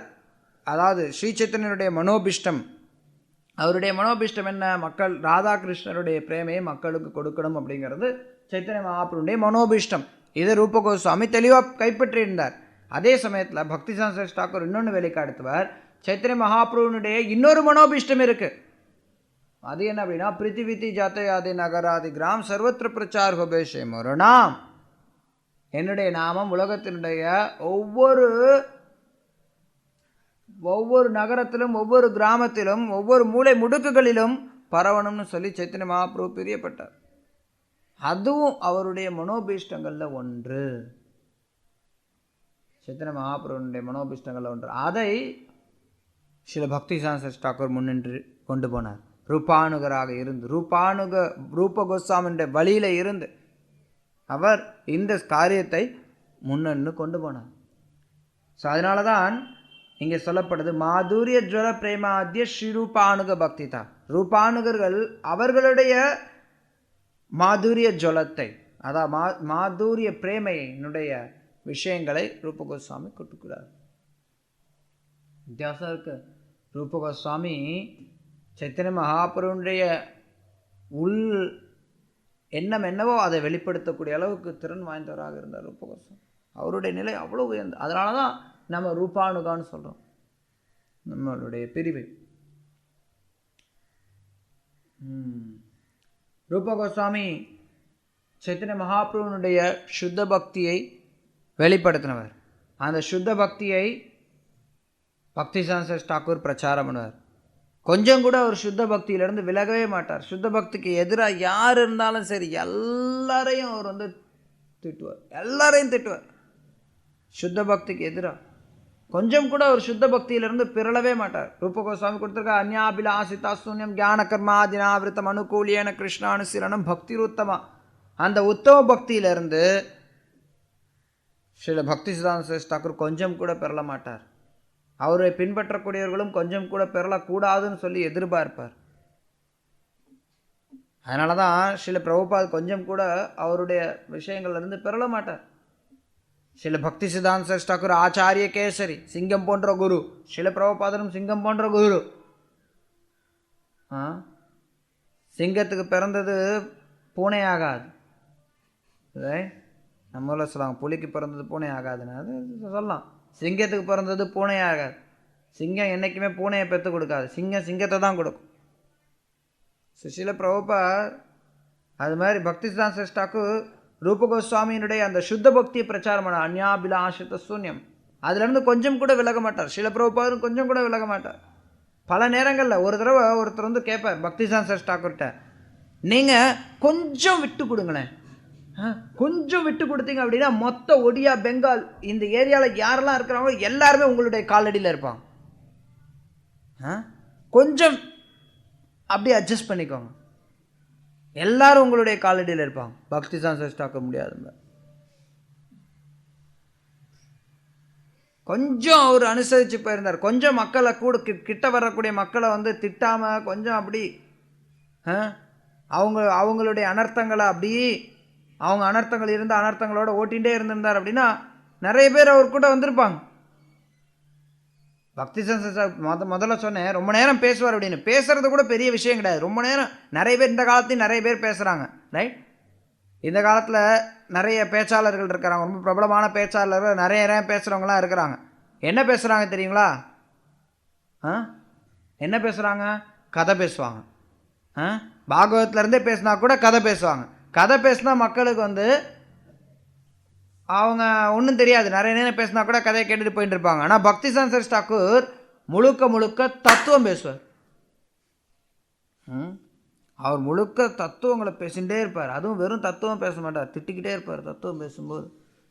அதாவது ஸ்ரீ சைத்தன்யருடைய மனோபிஷ்டம், அவருடைய மனோபிஷ்டம் என்ன, மக்கள் ராதாகிருஷ்ணருடைய பிரேமையை மக்களுக்கு கொடுக்கணும் அப்படிங்கிறது சைத்தன்ய மகாபிரபுடைய மனோபிஷ்டம். இதை ரூப கோஸ்வாமி தெளிவாக கைப்பற்றியிருந்தார். அதே சமயத்தில் பக்திசான் சரஸ்வதி தாக்கூர் இன்னொன்று வெளிக்காட்டுவார், சைத்தன்ய மகாபிரபுனுடைய இன்னொரு மனோபிஷ்டம் இருக்கு. அது என்ன அப்படின்னா, பிருத்திவிதி ஜாத்தயாதி நகராதி கிராம் சர்வத்திர பிரச்சார் ஹோபேஷே மொரணாம். என்னுடைய நாமம் உலகத்தினுடைய ஒவ்வொரு நகரத்திலும், ஒவ்வொரு கிராமத்திலும், ஒவ்வொரு மூலை முடுக்குகளிலும் பரவணும்னு சொல்லி சைத்தன்ய மகாபிரபு பிரியப்பட்டார். அதுவும் அவருடைய மனோபீஷ்டங்களில் ஒன்று. சைத்தன்ய மகாபிரபுனுடைய மனோபீஷ்டங்களில் ஒன்று. அதை சில பக்திசான் சரஸ்வதி தாக்கூர் முன்னின்று கொண்டு போனார். ரூபானுகராக இருந்து, ரூப கோஸ்வாமியுடைய வழியில் இருந்து அவர் இந்த காரியத்தை முன்னன்னு கொண்டு போனார். ஸோ அதனால தான் இங்கே சொல்லப்படுது, மாதுரிய ஜுவல பிரேமாத்திய ஸ்ரீரூபானுக பக்தி தான். ரூபானுகர்கள் அவர்களுடைய மாதுரிய ஜுவலத்தை, அதாவது மாதுரிய பிரேமையினுடைய விஷயங்களை ரூப கோஸ்வாமி கொடுக்கிறார். வித்தியாசம் இருக்கு. ரூப கோஸ்வாமி சைத்தன்ய மகாபிரபுடைய உள் எண்ணம் என்னவோ அதை வெளிப்படுத்தக்கூடிய அளவுக்கு திறன் வாய்ந்தவராக இருந்தார் ரூப கோஸ்வாமி. அவருடைய நிலை அவ்வளோ உயர்ந்த. அதனால தான் நம்ம ரூபானுகான்னு சொல்கிறோம் நம்மளுடைய பிரிவு. ரூப கோஸ்வாமி சைத்தன்ய மகாபிரபுனுடைய சுத்த பக்தியை வெளிப்படுத்தினவர். அந்த சுத்த பக்தியை பக்திசான் சரஸ்வதி தாக்கூர் பிரச்சாரம் பண்ணுவார். கொஞ்சம் கூட அவர் சுத்த பக்தியிலிருந்து விலகவே மாட்டார். சுத்த பக்திக்கு எதிராக யார் இருந்தாலும் சரி எல்லாரையும் அவர் திட்டுவார், எல்லாரையும் திட்டுவார். சுத்த பக்திக்கு எதிராக கொஞ்சம் கூட அவர் சுத்த பக்தியிலிருந்து பிறளவே மாட்டார். ரூப கோஸ்வாமி கொடுத்துருக்க அந்யாபிலாசிதா சூன்யம் ஞான கர்மாதினாவிரதம் அனுகூலியன கிருஷ்ணானுசீலனம் பக்தி உத்தமா. அந்த உத்தம பக்தியிலிருந்து ஸ்ரீல பக்திசிதாந்த சரஸ்வதி தாக்கூர் கொஞ்சம் கூட பெறல மாட்டார். அவரை பின்பற்றக்கூடியவர்களும் கொஞ்சம் கூட பெறலக்கூடாதுன்னு சொல்லி எதிர்பார்ப்பார். அதனால தான் ஸ்ரீல பிரபுபாத் கொஞ்சம் கூட அவருடைய விஷயங்கள்லேருந்து பெறல மாட்டார். ஸ்ரீல பக்தி சித்தாந்த சரஸ்வதி தாக்கூர் ஆச்சாரிய கேசரி, சிங்கம் போன்ற குரு. ஸ்ரீல பிரபுபாதரும் சிங்கம் போன்ற குரு. சிங்கத்துக்கு பிறந்தது பூனை ஆகாது. நம்மள சொல்லலாம் புலிக்கு பிறந்தது பூனை ஆகாதுன்னு, அது சொல்லலாம். சிங்கத்துக்கு பிறந்தது பூனை ஆகாது. சிங்கம் என்றைக்குமே பூனையை பெற்று கொடுக்காது. சிங்கம் சிங்கத்தை தான் கொடுக்கும். சுஷீல பிரபுபாத் அது மாதிரி பக்திசிதாந்த சரஸ்வதி தாக்கூர் ரூப கோஸ்வாமியினுடைய அந்த சுத்த பக்தியை பிரச்சாரம் பண்ண அந்யாபிலாஷித சூன்யம், அதுலேருந்து கொஞ்சம் கூட விலக மாட்டார். ஸ்ரீல பிரபுபாதரும் கொஞ்சம் கூட விலக மாட்டார். பல நேரங்களில் ஒரு தடவை ஒருத்தர் கேட்பார் பக்திசிதாந்த சரஸ்வதி தாக்கூர்கிட்ட, நீங்கள் கொஞ்சம் விட்டு கொடுங்களேன், கொஞ்சம் விட்டு கொடுத்தீங்க அப்படின்னா மொத்த ஒடியா பெங்கால் இந்த ஏரியாவில் யாரெல்லாம் இருக்கிறாங்களோ எல்லாருமே உங்களுடைய காலடியில் இருப்பாங்க. கொஞ்சம் அப்படியே அட்ஜஸ்ட் பண்ணிக்கோங்க, எல்லாரும் உங்களுடைய காலடியில் இருப்பாங்க. பக்திசிதாந்த சரஸ்வதி தாக்கூர் முடியாது. கொஞ்சம் அவர் அனுசரித்து போயிருந்தார். கொஞ்சம் மக்களை கூட கிட்ட வரக்கூடிய மக்களை திட்டாமல் கொஞ்சம் அப்படி அவங்களுடைய அனர்த்தங்களை அப்படியே அவங்க அனர்த்தங்கள் இருந்த அனர்த்தங்களோட ஓட்டிகிட்டே இருந்திருந்தார் அப்படின்னா நிறைய பேர் அவர் கூட வந்திருப்பாங்க. பக்தி முதல்ல சொன்னேன் ரொம்ப நேரம் பேசுவார் அப்படின்னு. பேசுறது கூட பெரிய விஷயம் கிடையாது. ரொம்ப நேரம் நிறைய பேர் இந்த காலத்தையும் நிறைய பேர் பேசுகிறாங்க, ரைட்? இந்த காலத்தில் நிறைய பேச்சாளர்கள் இருக்கிறாங்க, ரொம்ப பிரபலமான பேச்சாளர்கள் நிறைய நேரம் பேசுகிறவங்களாம் இருக்கிறாங்க. என்ன பேசுகிறாங்க தெரியுங்களா? என்ன பேசுகிறாங்க? கதை பேசுவாங்க. பாகவதத்துலேருந்தே பேசினா கூட கதை பேசுவாங்க. கதை பேசினா மக்களுக்கு அவங்க ஒன்றும் தெரியாது. நிறைய நேரம் பேசினா கூட கதையை கேட்டுட்டு போயிட்டு இருப்பாங்க. ஆனால் பக்திசான் சரஸ் தாக்கூர் முழுக்க முழுக்க தத்துவம் பேசுவார். அவர் முழுக்க தத்துவங்களை பேசிகிட்டே இருப்பார். அதுவும் வெறும் தத்துவம் பேச மாட்டார், திட்டிக்கிட்டே இருப்பார். தத்துவம் பேசும்போது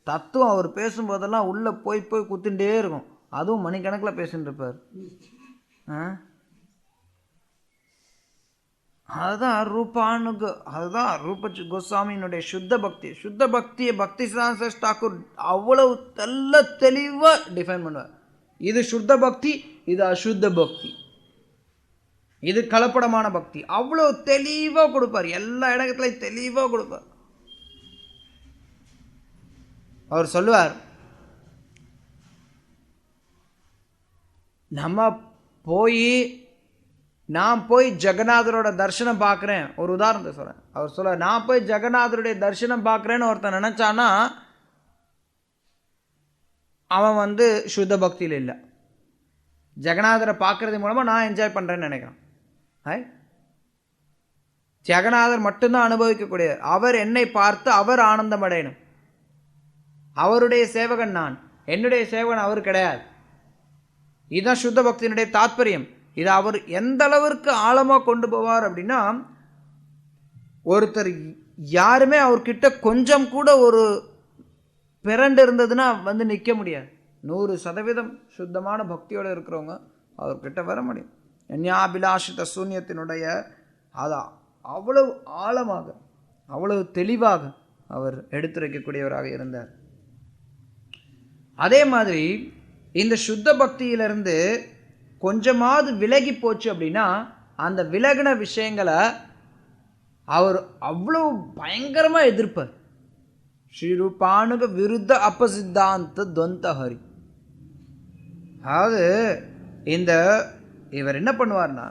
தத்துவம் அவர் பேசும்போதெல்லாம் உள்ளே போய் குத்திகிட்டே இருக்கும். அதுவும் மணிக்கணக்கில் பேசிட்டு இருப்பார். அதுதான் ரூபானுக்கு, அதுதான் ரூப கோஸ்வாமியினுடைய சுத்த பக்தி. சுத்த பக்தியை பக்திசான் சரஸ் தாக்கூர் அவ்வளவு தெளிவாக டிஃபைன் பண்ணுவார். இது சுத்த பக்தி, இது அசுத்த பக்தி, இது கலப்படமான பக்தி. அவ்வளோ தெளிவாக கொடுப்பார். எல்லா இடத்துலையும் தெளிவாக கொடுப்பார். அவர் சொல்லுவார், நான் போய் ஜெகநாதரோட தரிசனம் பார்க்குறேன். ஒரு உதாரணத்தை சொல்கிறேன். அவர் சொல்லுவார், நான் போய் ஜெகநாதருடைய தரிசனம் பார்க்குறேன்னு ஒருத்தன் நினச்சானா அவன் சுத்த பக்தியில் இல்லை. ஜெகநாதரை பார்க்கறது மூலமாக நான் என்ஜாய் பண்ணுறேன்னு நினைக்கிறான். ஜெகநாதர் மட்டும்தான் அனுபவிக்கக்கூடிய, அவர் என்னை பார்த்து அவர் ஆனந்தம் அடையணும். அவருடைய சேவகன் நான், என்னுடைய சேவகன் அவர் கிடையாது. இதுதான் சுத்த பக்தியினுடைய தாத்பரியம். இது அவர் எந்த அளவிற்கு ஆழமாக கொண்டு போவார் அப்படின்னா, ஒருத்தர் யாருமே அவர்கிட்ட கொஞ்சம் கூட ஒரு பிறண்டு இருந்ததுன்னா நிற்க முடியாது. 100% சுத்தமான பக்தியோடு இருக்கிறவங்க அவர்கிட்ட வர முடியும். ஞாபிலாஷித சூன்யத்தினுடைய அதான் அவ்வளவு ஆழமாக அவ்வளவு தெளிவாக அவர் எடுத்துரைக்கக்கூடியவராக இருந்தார். அதே மாதிரி இந்த சுத்த பக்தியிலிருந்து கொஞ்சமாவது விலகி போச்சு அப்படின்னா அந்த விலகின விஷயங்களை அவர் அவ்வளவு பயங்கரமாக எதிர்ப்பார். ஸ்ரீரூபானுக விருத்த அப்பசித்தாந்த துவந்தஹரி. அதாவது இவர் என்ன பண்ணுவார்னா,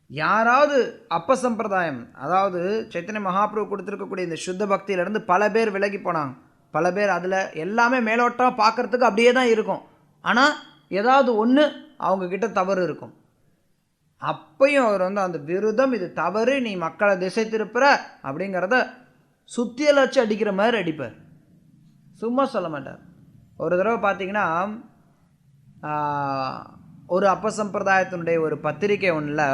யாராவது அப்பசம்பிரதாயம், அதாவது சைத்தன்ய மகாபிரபு கொடுத்துருக்கக்கூடிய இந்த சுத்த பக்தியிலேருந்து பல பேர் விலகி போனாங்க. பல பேர் அதில் எல்லாமே மேலோட்டம் பார்க்குறதுக்கு அப்படியே தான் இருக்கும். ஆனால் ஏதாவது ஒன்று அவங்கக்கிட்ட தவறு இருக்கும். அப்பையும் அவர் அந்த விருதம், இது தவறு, நீ மக்களை திசை திருப்புற அப்படிங்கிறத சுத்தியல் வச்சு அடிக்கிற மாதிரி அடிப்பார். சும்மா சொல்ல மாட்டார். ஒரு தடவை பார்த்தீங்கன்னா, ஒரு அப்பசம்பிரதாயத்தினுடைய ஒரு பத்திரிகை ஒன்றில்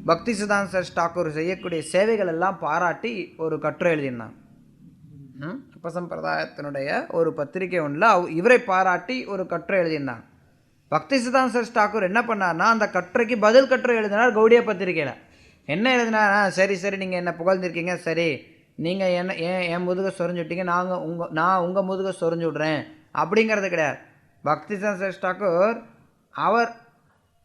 பக்திசிதாந்த சரஸ் தாக்கூர் செய்யக்கூடிய சேவைகள் எல்லாம் பாராட்டி ஒரு கட்டுரை எழுதியிருந்தாங்க. அப்பசம்பிரதாயத்தினுடைய ஒரு பத்திரிகை ஒன்றில் இவரை பாராட்டி ஒரு கட்டுரை எழுதியிருந்தாங்க. பக்திசிதாந்த சரஸ் தாக்கூர் என்ன பண்ணார்னா, அந்த கட்டுரைக்கு பதில் கட்டுரை எழுதினார் கௌடிய பத்திரிகையில். என்ன எழுதினார்? சரி நீங்கள் என்ன புகழ்ந்திருக்கீங்க, சரி நீங்கள் என்ன என் முதுகை சொரிஞ்சு விட்டீங்க, நான் உங்கள் முதுகை சொரிஞ்சு விட்றேன் அப்படிங்கிறது கிடையாது. பக்திசிதாந்த சரஸ் தாக்கூர் அவர்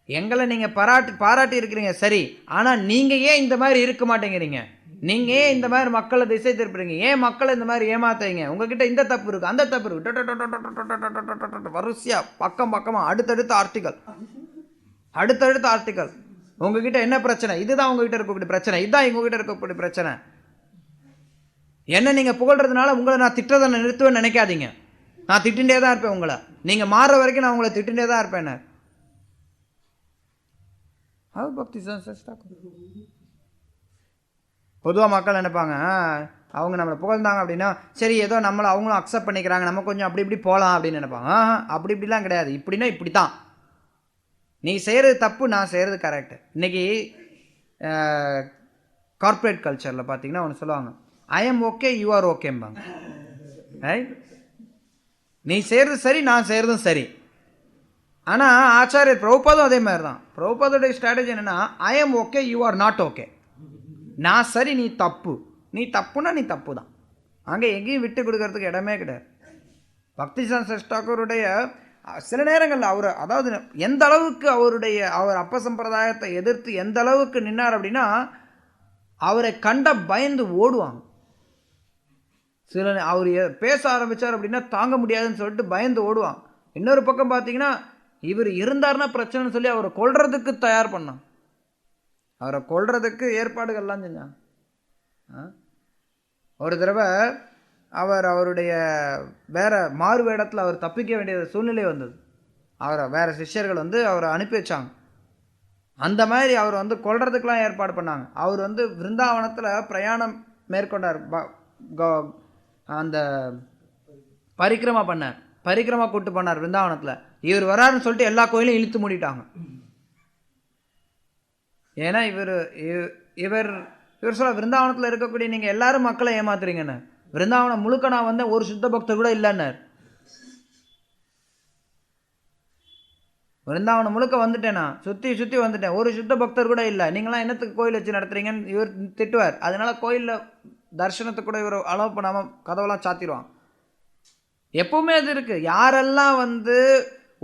எங்களை நீங்கள் பாராட்டி இருக்கிறீங்க, சரி, ஆனால் நீங்கள் ஏன் இந்த மாதிரி இருக்க மாட்டேங்கிறீங்க? நீங்கள் ஏன் இந்த மாதிரி மக்களை திசை திருப்புறீங்க? ஏன் மக்களை இந்த மாதிரி ஏமாத்துறீங்க? உங்ககிட்ட இந்த தப்பு இருக்குது, அந்த தப்பு இருக்குது, வரிசையாக பக்கமாக அடுத்தடுத்த ஆர்டிக்கல். உங்ககிட்ட என்ன பிரச்சனை? இதுதான் உங்ககிட்ட இருக்கக்கூடிய பிரச்சனை, இதுதான் எங்ககிட்ட இருக்கக்கூடிய பிரச்சனை. என்ன நீங்கள் புகழ்றதுனால உங்களை நான் திட்டத்தை நிறுத்துவேன்னு நினைக்காதீங்க. நான் திட்டிகிட்டே தான் இருப்பேன் உங்களை. நீங்கள் மாறுற வரைக்கும் நான் உங்களை திட்டிகிட்டே தான் இருப்பேன். அது பக்திசிதாந்த சரஸ் தாக்கூர். பொதுவாக மக்கள் நினைப்பாங்க, அவங்க நம்மளை புகழ்ந்தாங்க அப்படின்னா சரி ஏதோ நம்மளை அவங்களும் அக்செப்ட் பண்ணிக்கிறாங்க, நம்ம கொஞ்சம் அப்படி இப்படி போகலாம் அப்படின்னு நினைப்பாங்க. அப்படி இப்படிலாம் கிடையாது. இப்படின்னா இப்படி தான், நீ செய்கிறது தப்பு, நான் செய்கிறது கரெக்டு. இன்றைக்கி கார்ப்பரேட் கல்ச்சரில் பார்த்தீங்கன்னா ஒன்று சொல்லுவாங்க, I am okay you are ஓகேம்பாங்க. நீ செய்கிறது சரி, நான் செய்கிறதும் சரி. ஆனால் ஆச்சாரியர் பிரபுபாதும் அதே மாதிரி தான். பிரபுபாதோடைய ஸ்ட்ராட்டஜி என்னென்னா, ஐ am okay you R not okay. நான் சரி, நீ தப்பு. நீ தப்புனா நீ தப்பு தான். அங்கே எங்கேயும் விட்டு கொடுக்கறதுக்கு இடமே கிடையாது. பக்திசிதாந்த சரஸ் தாக்கூருடைய சில நேரங்களில் அதாவது எந்த அளவுக்கு அவர் அப்பசம்பிரதாயத்தை எதிர்த்து எந்த அளவுக்கு நின்னார் அப்படின்னா, அவரை கண்ட பயந்து ஓடுவாங்க. அவர் பேச ஆரம்பித்தார் அப்படின்னா தாங்க முடியாதுன்னு சொல்லிட்டு பயந்து ஓடுவாங்க. இன்னொரு பக்கம் பார்த்தீங்கன்னா, இவர் இருந்தார்னா பிரச்சனைன்னு சொல்லி அவரை கொல்றதுக்கு தயார் பண்ணான். அவரை கொல்றதுக்கு ஏற்பாடுகள்லாம் செஞ்சான். ஒரு தடவை அவருடைய வேற மாறு வேடத்தில் அவர் தப்பிக்க வேண்டிய சூழ்நிலை வந்தது. அவரை வேற சிஷ்யர்கள் அவரை அனுப்பி வச்சாங்க. அந்த மாதிரி அவர் கொல்றதுக்கெலாம் ஏற்பாடு பண்ணாங்க. அவர் விருந்தாவனத்தில் பிரயாணம் மேற்கொண்டார். அந்த பரிக்கிரமா பண்ணார், பரிக்கிரமா கூட்டு பண்ணார் விருந்தாவனத்தில். இவர் வராருன்னு சொல்லிட்டு எல்லா கோயிலையும் இழுத்து மூடிட்டாங்க. ஏன்னா இவர் சொல்ல, விருந்தாவனத்தில் இருக்கக்கூடிய நீங்கள் எல்லாரும் மக்களை ஏமாத்துறீங்கன்னு. விருந்தாவனம் முழுக்க நான் வந்தேன், ஒரு சுத்த பக்தர் கூட இல்லைன்னார். விருந்தாவனம் முழுக்க வந்துட்டேனா, சுற்றி வந்துட்டேன், ஒரு சுத்த பக்தர் கூட இல்லை, நீங்களாம் என்னத்துக்கு கோயில் வச்சு நடத்துறீங்கன்னு இவர் திட்டுவார். அதனால கோயிலில் தரிசனத்தை கூட இவர் அலோவ் பண்ணாமல் கதவெல்லாம் சாத்திடுவான். எப்பவுமே அது இருக்கு. யாரெல்லாம்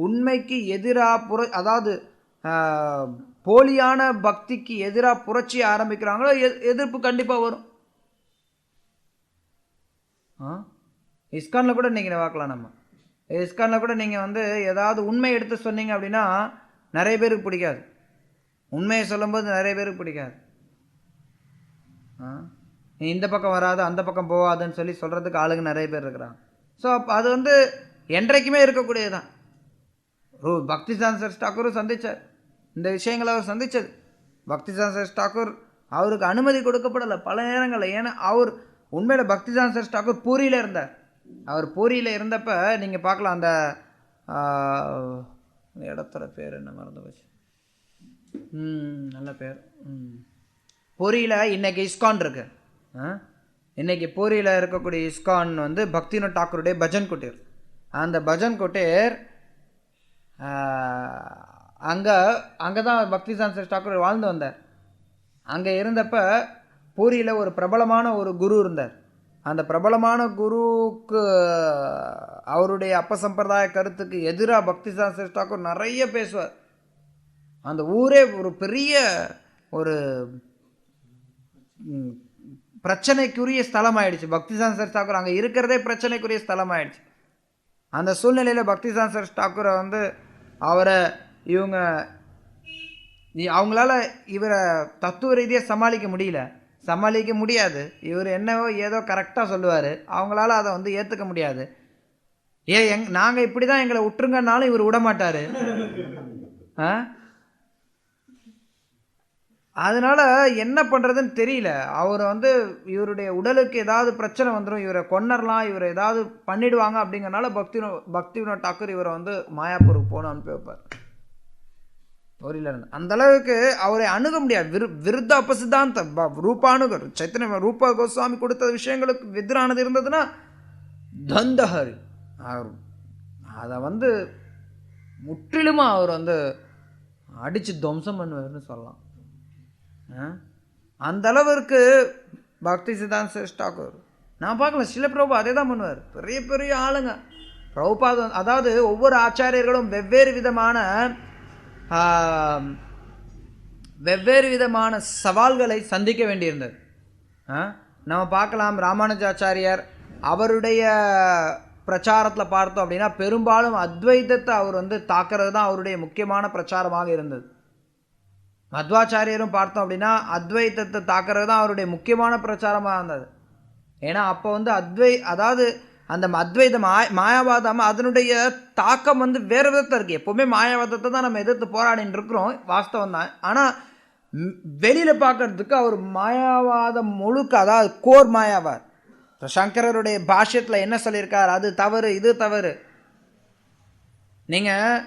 உண்மைக்கு எதிராக அதாவது போலியான பக்திக்கு எதிராக புரட்சி ஆரம்பிக்கிறாங்களோ எதிர்ப்பு கண்டிப்பாக வரும். இஸ்கானில் கூட நீங்கள் பார்க்கலாம். நம்ம இஸ்கானில் கூட நீங்கள் ஏதாவது உண்மை எடுத்து சொன்னீங்க அப்படின்னா நிறைய பேருக்கு பிடிக்காது. உண்மையை சொல்லும்போது நிறைய பேருக்கு பிடிக்காது. நீ இந்த பக்கம் வராது, அந்த பக்கம் போகாதுன்னு சொல்லி சொல்கிறதுக்கு ஆளுங்க நிறைய பேர் இருக்கிறாங்க. ஸோ அது என்றைக்குமே இருக்கக்கூடியதுதான். பக்திசான் சரஸ் தாக்கூரும் சந்தித்தார், இந்த விஷயங்களை அவர் சந்தித்தது. பக்திசான் சரஸ் தாக்கூர் அவருக்கு அனுமதி கொடுக்கப்படலை பல நேரங்களில். ஏன்னா அவர் உண்மையில் பக்திசான் சரஸ் தாக்கூர் பூரியில் இருந்தார். அவர் பூரியில் இருந்தப்ப நீங்கள் பார்க்கலாம், அந்த இடத்துல பேர் என்ன மறந்து போச்சு, நல்ல பேர். பூரியில் இன்னைக்கு இஸ்கான் இருக்கு. இன்னைக்கு பூரியில் இருக்கக்கூடிய இஸ்கான் பக்திவினோத் தாக்கூருடைய பஜன் குட்டீர். அந்த பஜன் குட்டீர் அங்கே தான் பக்திசான் சரஸ் தாக்கூர் வாழ்ந்து வந்தார். அங்கே இருந்தப்ப பூரியில் ஒரு பிரபலமான ஒரு குரு இருந்தார். அந்த பிரபலமான குருவுக்கு அவருடைய அப்பசம்பிரதாய கருத்துக்கு எதிராக பக்திசான் சரஸ் தாக்கூர் நிறைய பேசுவார். அந்த ஊரே ஒரு பெரிய ஒரு பிரச்சனைக்குரிய ஸ்தலம் ஆயிடுச்சு. பக்திசான் சரஸ் தாக்கூர் அங்கே இருக்கிறதே பிரச்சனைக்குரிய ஸ்தலம் ஆயிடுச்சு. அந்த சூழ்நிலையில் பக்திசான் சரஸ் தாக்கூரை அவரை அவங்களால இவரை தத்துவ ரீதியாக சமாளிக்க முடியாது. இவர் என்னவோ ஏதோ கரெக்டாக சொல்லுவார், அவங்களால அதை ஏற்றுக்க முடியாது. நாங்கள் இப்படி தான் எங்களை விட்டுருங்கன்னாலும் இவர் விடமாட்டார். அதனால என்ன பண்ணுறதுன்னு தெரியல. அவர் இவருடைய உடலுக்கு ஏதாவது பிரச்சனை வந்துடும், இவரை கொன்னரலாம், இவரை ஏதாவது பண்ணிடுவாங்க அப்படிங்கிறனால பக்திவினோத் தாக்கூர் இவரை மாயாப்பூருக்கு போகணும் அனுப்பி வைப்பார். பூரியில் இருந்து அந்த அளவுக்கு அவரை அணுக முடியாது. விருத்த அபசித்தாந்த ரூபானுகர் சைத்தன்ய ரூபா கோஸ்வாமி கொடுத்த விஷயங்களுக்கு எதிரானது இருந்ததுன்னா தந்தஹரி அதை முற்றிலுமா அவர் அடித்து துவம்சம் பண்ணுவார்னு சொல்லலாம். அந்த அளவிற்கு பக்தி சித்தாந்த சரஸ் தாக்கூர் நான் பார்க்கலாம். சில பிரபு அதே தான் பண்ணுவார். பெரிய பெரிய ஆளுங்க பிரபுபாத, அதாவது ஒவ்வொரு ஆச்சாரியர்களும் வெவ்வேறு விதமான சவால்களை சந்திக்க வேண்டியிருந்தது. நம்ம பார்க்கலாம், ராமானுஜாச்சாரியார் அவருடைய பிரச்சாரத்தில் பார்த்தோம் அப்படின்னா பெரும்பாலும் அத்வைதத்தை அவர் தாக்குறது தான் அவருடைய முக்கியமான பிரச்சாரமாக இருந்தது. மத்வாச்சாரியரும் பார்த்தோம் அப்படின்னா அத்வைதத்தை தாக்குறது தான் அவருடைய முக்கியமான பிரச்சாரமாக இருந்தது. ஏன்னா அப்போ அதாவது அந்த அத்வைத மாயாவாதம் அதனுடைய தாக்கம் வேறு விதத்தில் இருக்குது. எப்போவுமே மாயாவாதத்தை தான் நம்ம எதிர்த்து போராடின்னு இருக்கிறோம், வாஸ்தவம் தான். ஆனால் வெளியில் பார்க்கறதுக்கு அவர் மாயாவாதம் முழுக்க, அதாவது கோர் மாயாவார். சங்கரருடைய பாஷ்யத்தில் என்ன சொல்லியிருக்கார், அது தவறு, இது தவறு. நீங்கள்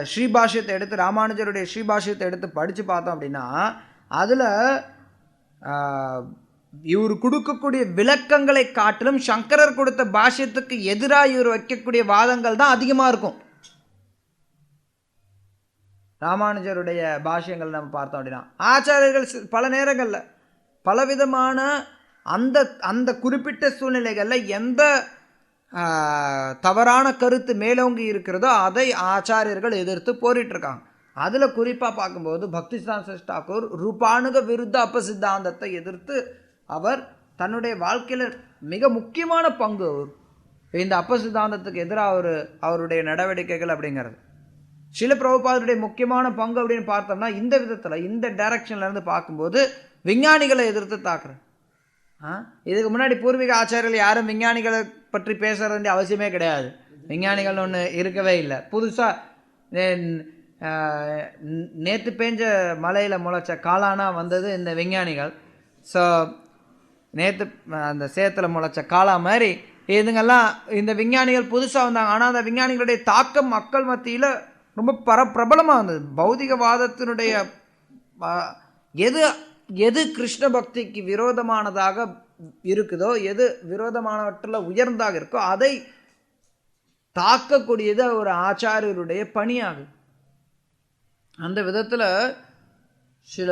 ஸ்ரீபாஷ்யத்தை எடுத்து, ராமானுஜருடைய ஸ்ரீபாஷ்யத்தை எடுத்து படித்து பார்த்தோம் அப்படின்னா அதில் இவர் கொடுக்கக்கூடிய விளக்கங்களை காட்டிலும் சங்கரர் கொடுத்த பாஷ்யத்துக்கு எதிராக இவர் வைக்கக்கூடிய வாதங்கள் தான் அதிகமாக இருக்கும். ராமானுஜருடைய பாஷ்யங்கள் நம்ம பார்த்தோம் அப்படின்னா ஆச்சாரியர்கள் பல நேரங்களில் பலவிதமான அந்த குறிப்பிட்ட சூழ்நிலைகளில் எந்த தவறான கருத்து மேலோங்கி இருக்கிறதோ அதை ஆச்சாரியர்கள் எதிர்த்து போரிட்டுருக்காங்க. அதில் குறிப்பாக பார்க்கும்போது பக்திசான் சரஸ் தாக்கூர் ரூபானுக விருத்த அபசித்தாந்தத்தை எதிர்த்து அவர் தன்னுடைய வாழ்க்கையில் மிக முக்கியமான பங்கு இந்த அப்பசித்தாந்தத்துக்கு எதிராக அவருடைய நடவடிக்கைகள் அப்படிங்கிறது. ஸ்ரீல பிரபுபாதருடைய முக்கியமான பங்கு அப்படின்னு பார்த்தோம்னா இந்த விதத்தில் இந்த டைரக்ஷன்ல இருந்து பார்க்கும்போது விஞ்ஞானிகளை எதிர்த்து தாக்குறேன். இதுக்கு முன்னாடி பூர்வீக ஆச்சாரியர்கள் யாரும் விஞ்ஞானிகளை பற்றி பேசுற வேண்டிய அவசியமே கிடையாது. விஞ்ஞானிகள் ஒன்று இருக்கவே இல்லை. புதுசாக நேற்று பெஞ்ச மலையில் முளைச்ச காளானா வந்தது இந்த விஞ்ஞானிகள். ஸோ நேற்று அந்த சேத்துல முளைச்ச காளா மாதிரி இதுங்கெல்லாம் இந்த விஞ்ஞானிகள் புதுசாக வந்தாங்க. ஆனால் அந்த விஞ்ஞானிகளுடைய தாக்கம் மக்கள் மத்தியில் ரொம்ப பிரபலமாக இருந்தது. பௌதிகவாதத்தினுடைய எது எது கிருஷ்ண பக்திக்கு விரோதமானதாக இருக்குதோ, எது விரோதமானவற்றில் உயர்ந்தாக இருக்கோ அதை தாக்கக்கூடியது ஒரு ஆச்சாரியருடைய பணியாகும். அந்த விதத்தில் சில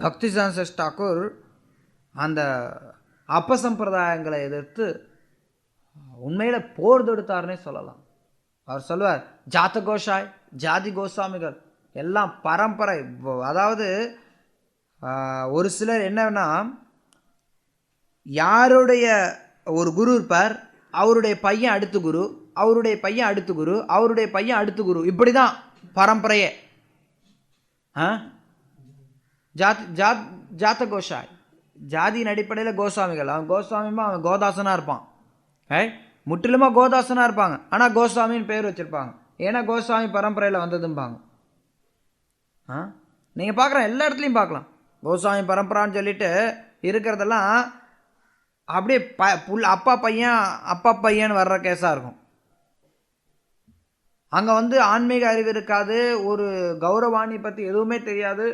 பக்திசாந்த தாக்கூர் அந்த அப்பசம்பிரதாயங்களை எதிர்த்து உண்மையில் போர் தொடுத்தார்னே சொல்லலாம். அவர் சொல்லுவார், ஜாத கோஷாய் ஜாதி கோஸ்வாமிகள் எல்லாம் பரம்பரை. அதாவது ஒரு சிலர் என்னன்னா, யாருடைய ஒரு குரு இருப்பார், அவருடைய பையன் அடுத்த குரு, அவருடைய பையன் அடுத்த குரு, அவருடைய பையன் அடுத்த குரு, இப்படி தான் பரம்பரையே. ஜாத கோஷாய் ஜாதியின் அடிப்படையில் கோஸ்வாமிகள். அவன் கோஸ்வாமிமா அவன் கோதாசனாக இருப்பான், முற்றிலுமாக கோதாசனாக இருப்பாங்க. ஆனால் கோஸ்வாமின்னு பேர் வச்சுருப்பாங்க, ஏன்னா கோஸ்வாமி பரம்பரையில் வந்ததும்பாங்க. நீங்கள் பார்க்குற எல்லா இடத்துலையும் பார்க்கலாம், கோஸ்வாமி பரம்பரான்னு சொல்லிட்டு இருக்கிறதெல்லாம் அப்படியே அப்பா பையன் வர்ற கேஸாக இருக்கும். அங்கே வந்து ஆன்மீக அறிவு இருக்காது, ஒரு கௌரவாணி பற்றி எதுவுமே தெரியாது.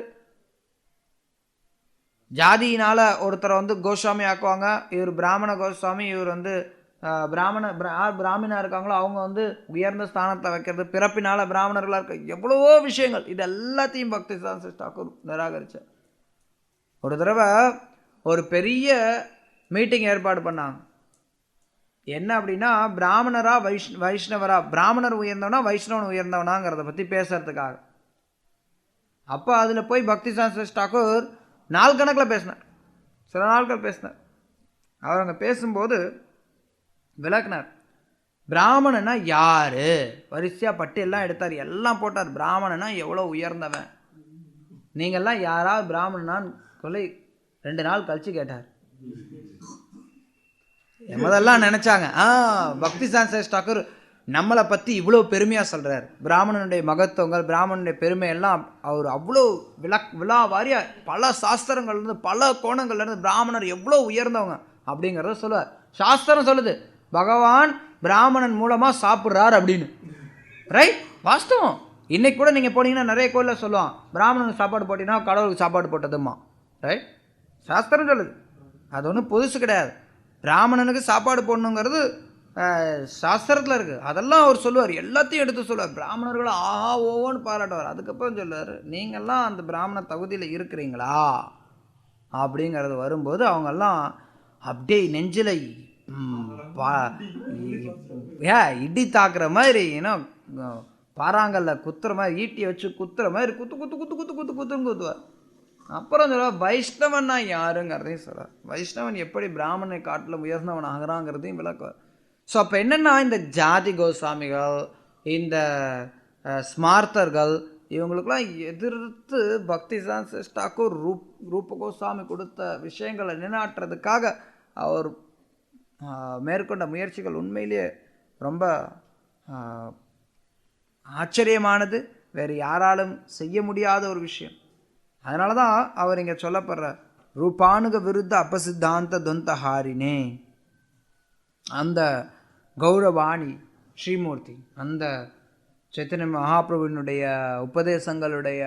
ஜாதியினால் ஒருத்தரை வந்து கோஸ்வாமி ஆக்குவாங்க. இவர் பிராமண கோஸ்வாமி, இவர் வந்து பிராமணா இருக்காங்களோ அவங்க வந்து உயர்ந்த ஸ்தானத்தை வைக்கிறது, பிறப்பினால் பிராமணர்களாக இருக்க எவ்வளவோ விஷயங்கள். இது எல்லாத்தையும் பக்திசாந்த தாக்கூர் நிராகரித்தார். ஒரு தடவை ஒரு பெரிய மீட்டிங் ஏற்பாடு பண்ணாங்க. என்ன அப்படின்னா, பிராமணரா வைஷ்ணவரா, பிராமணர் உயர்ந்தவனா வைஷ்ணவன் உயர்ந்தவனாங்கிறத பற்றி பேசுறதுக்காக. அப்போ அதில் போய் பக்திசாந்த தாக்கூர் நாள் கணக்கில் பேசினார், சில நாட்கள் பேசினார். அவர் அங்கே பேசும்போது விளக்குனார், பிராமணனா யாரு, வரிசையாக பட்டி எல்லாம் எடுத்தார், எல்லாம் போட்டார். பிராமணனா எவ்வளோ உயர்ந்தவன், நீங்கள்லாம் யாராவது பிராமணனான்னு சொல்லி 2 நாள் கழிச்சு கேட்டார். முதல்லாம் நினைச்சாங்க, பக்திசாந்த தாக்கூர் நம்மளை பற்றி இவ்வளோ பெருமையாக சொல்கிறார், பிராமணனுடைய மகத்துவங்கள் பிராமணனுடைய பெருமை எல்லாம் அவர் அவ்வளோ விழா வாரியாக பல சாஸ்திரங்கள்லேருந்து பல கோணங்கள்லேருந்து பிராமணர் எவ்வளோ உயர்ந்தவங்க அப்படிங்கிறத சொல்லுவார். சாஸ்திரம் சொல்லுது பகவான் பிராமணன் மூலமாக சாப்பிட்றார் அப்படின்னு. ரைட், வாஸ்தவம். இன்னைக்கு கூட நீங்கள் போனீங்கன்னா நிறைய கோயிலில் சொல்லுவான், பிராமணனுக்கு சாப்பாடு போட்டிங்கன்னா கடவுளுக்கு சாப்பாடு போட்டதுமா. ரைட், சாஸ்திரம் சொல்லுது, அது ஒன்றும் புதுசு கிடையாது. பிராமணனுக்கு சாப்பாடு போடணுங்கிறது சாஸ்திரத்தில் இருக்குது. அதெல்லாம் அவர் சொல்லுவார், எல்லாத்தையும் எடுத்து சொல்லுவார். பிராமணர்களை ஆஹா ஓவோன்னு பாராட்டுவார். அதுக்கப்புறம் சொல்லுவார், நீங்கள்லாம் அந்த பிராமண தகுதியில் இருக்கிறீங்களா அப்படிங்கிறது வரும்போது அவங்கெல்லாம் அப்படியே நெஞ்சில் இடி தாக்குற மாதிரி, ஏன்னா பாறாங்கல்ல குத்துற மாதிரி, ஈட்டியை வச்சு குத்துற மாதிரி குத்துன்னு குத்துவார். அப்புறம் சொல்லுவார், வைஷ்ணவன்னா யாருங்கிறதையும் சொல்கிறார். வைஷ்ணவன் எப்படி பிராமணனை காட்டில் உயர்ந்தவன் ஆகிறாங்கிறதையும் விளக்குவார். ஸோ அப்போ என்னென்னா, இந்த ஜாதி கோஸ்வாமிகள், இந்த ஸ்மார்த்தர்கள், இவங்களுக்கெல்லாம் எதிர்த்து பக்திசாந்த தாக்கூர் ரூப கோஸ்வாமி கொடுத்த விஷயங்களை நிலைநாட்டுறதுக்காக அவர் மேற்கொண்ட முயற்சிகள் உண்மையிலேயே ரொம்ப ஆச்சரியமானது, வேறு யாராலும் செய்ய முடியாத ஒரு விஷயம். அதனால தான் அவர் இங்கே சொல்லப்படுற ரூபானுக விருத்த அபசித்தாந்த தொந்தஹாரினே, அந்த கௌரவாணி ஸ்ரீமூர்த்தி, அந்த சைத்தன்ய மகாபிரபுவினுடைய உபதேசங்களுடைய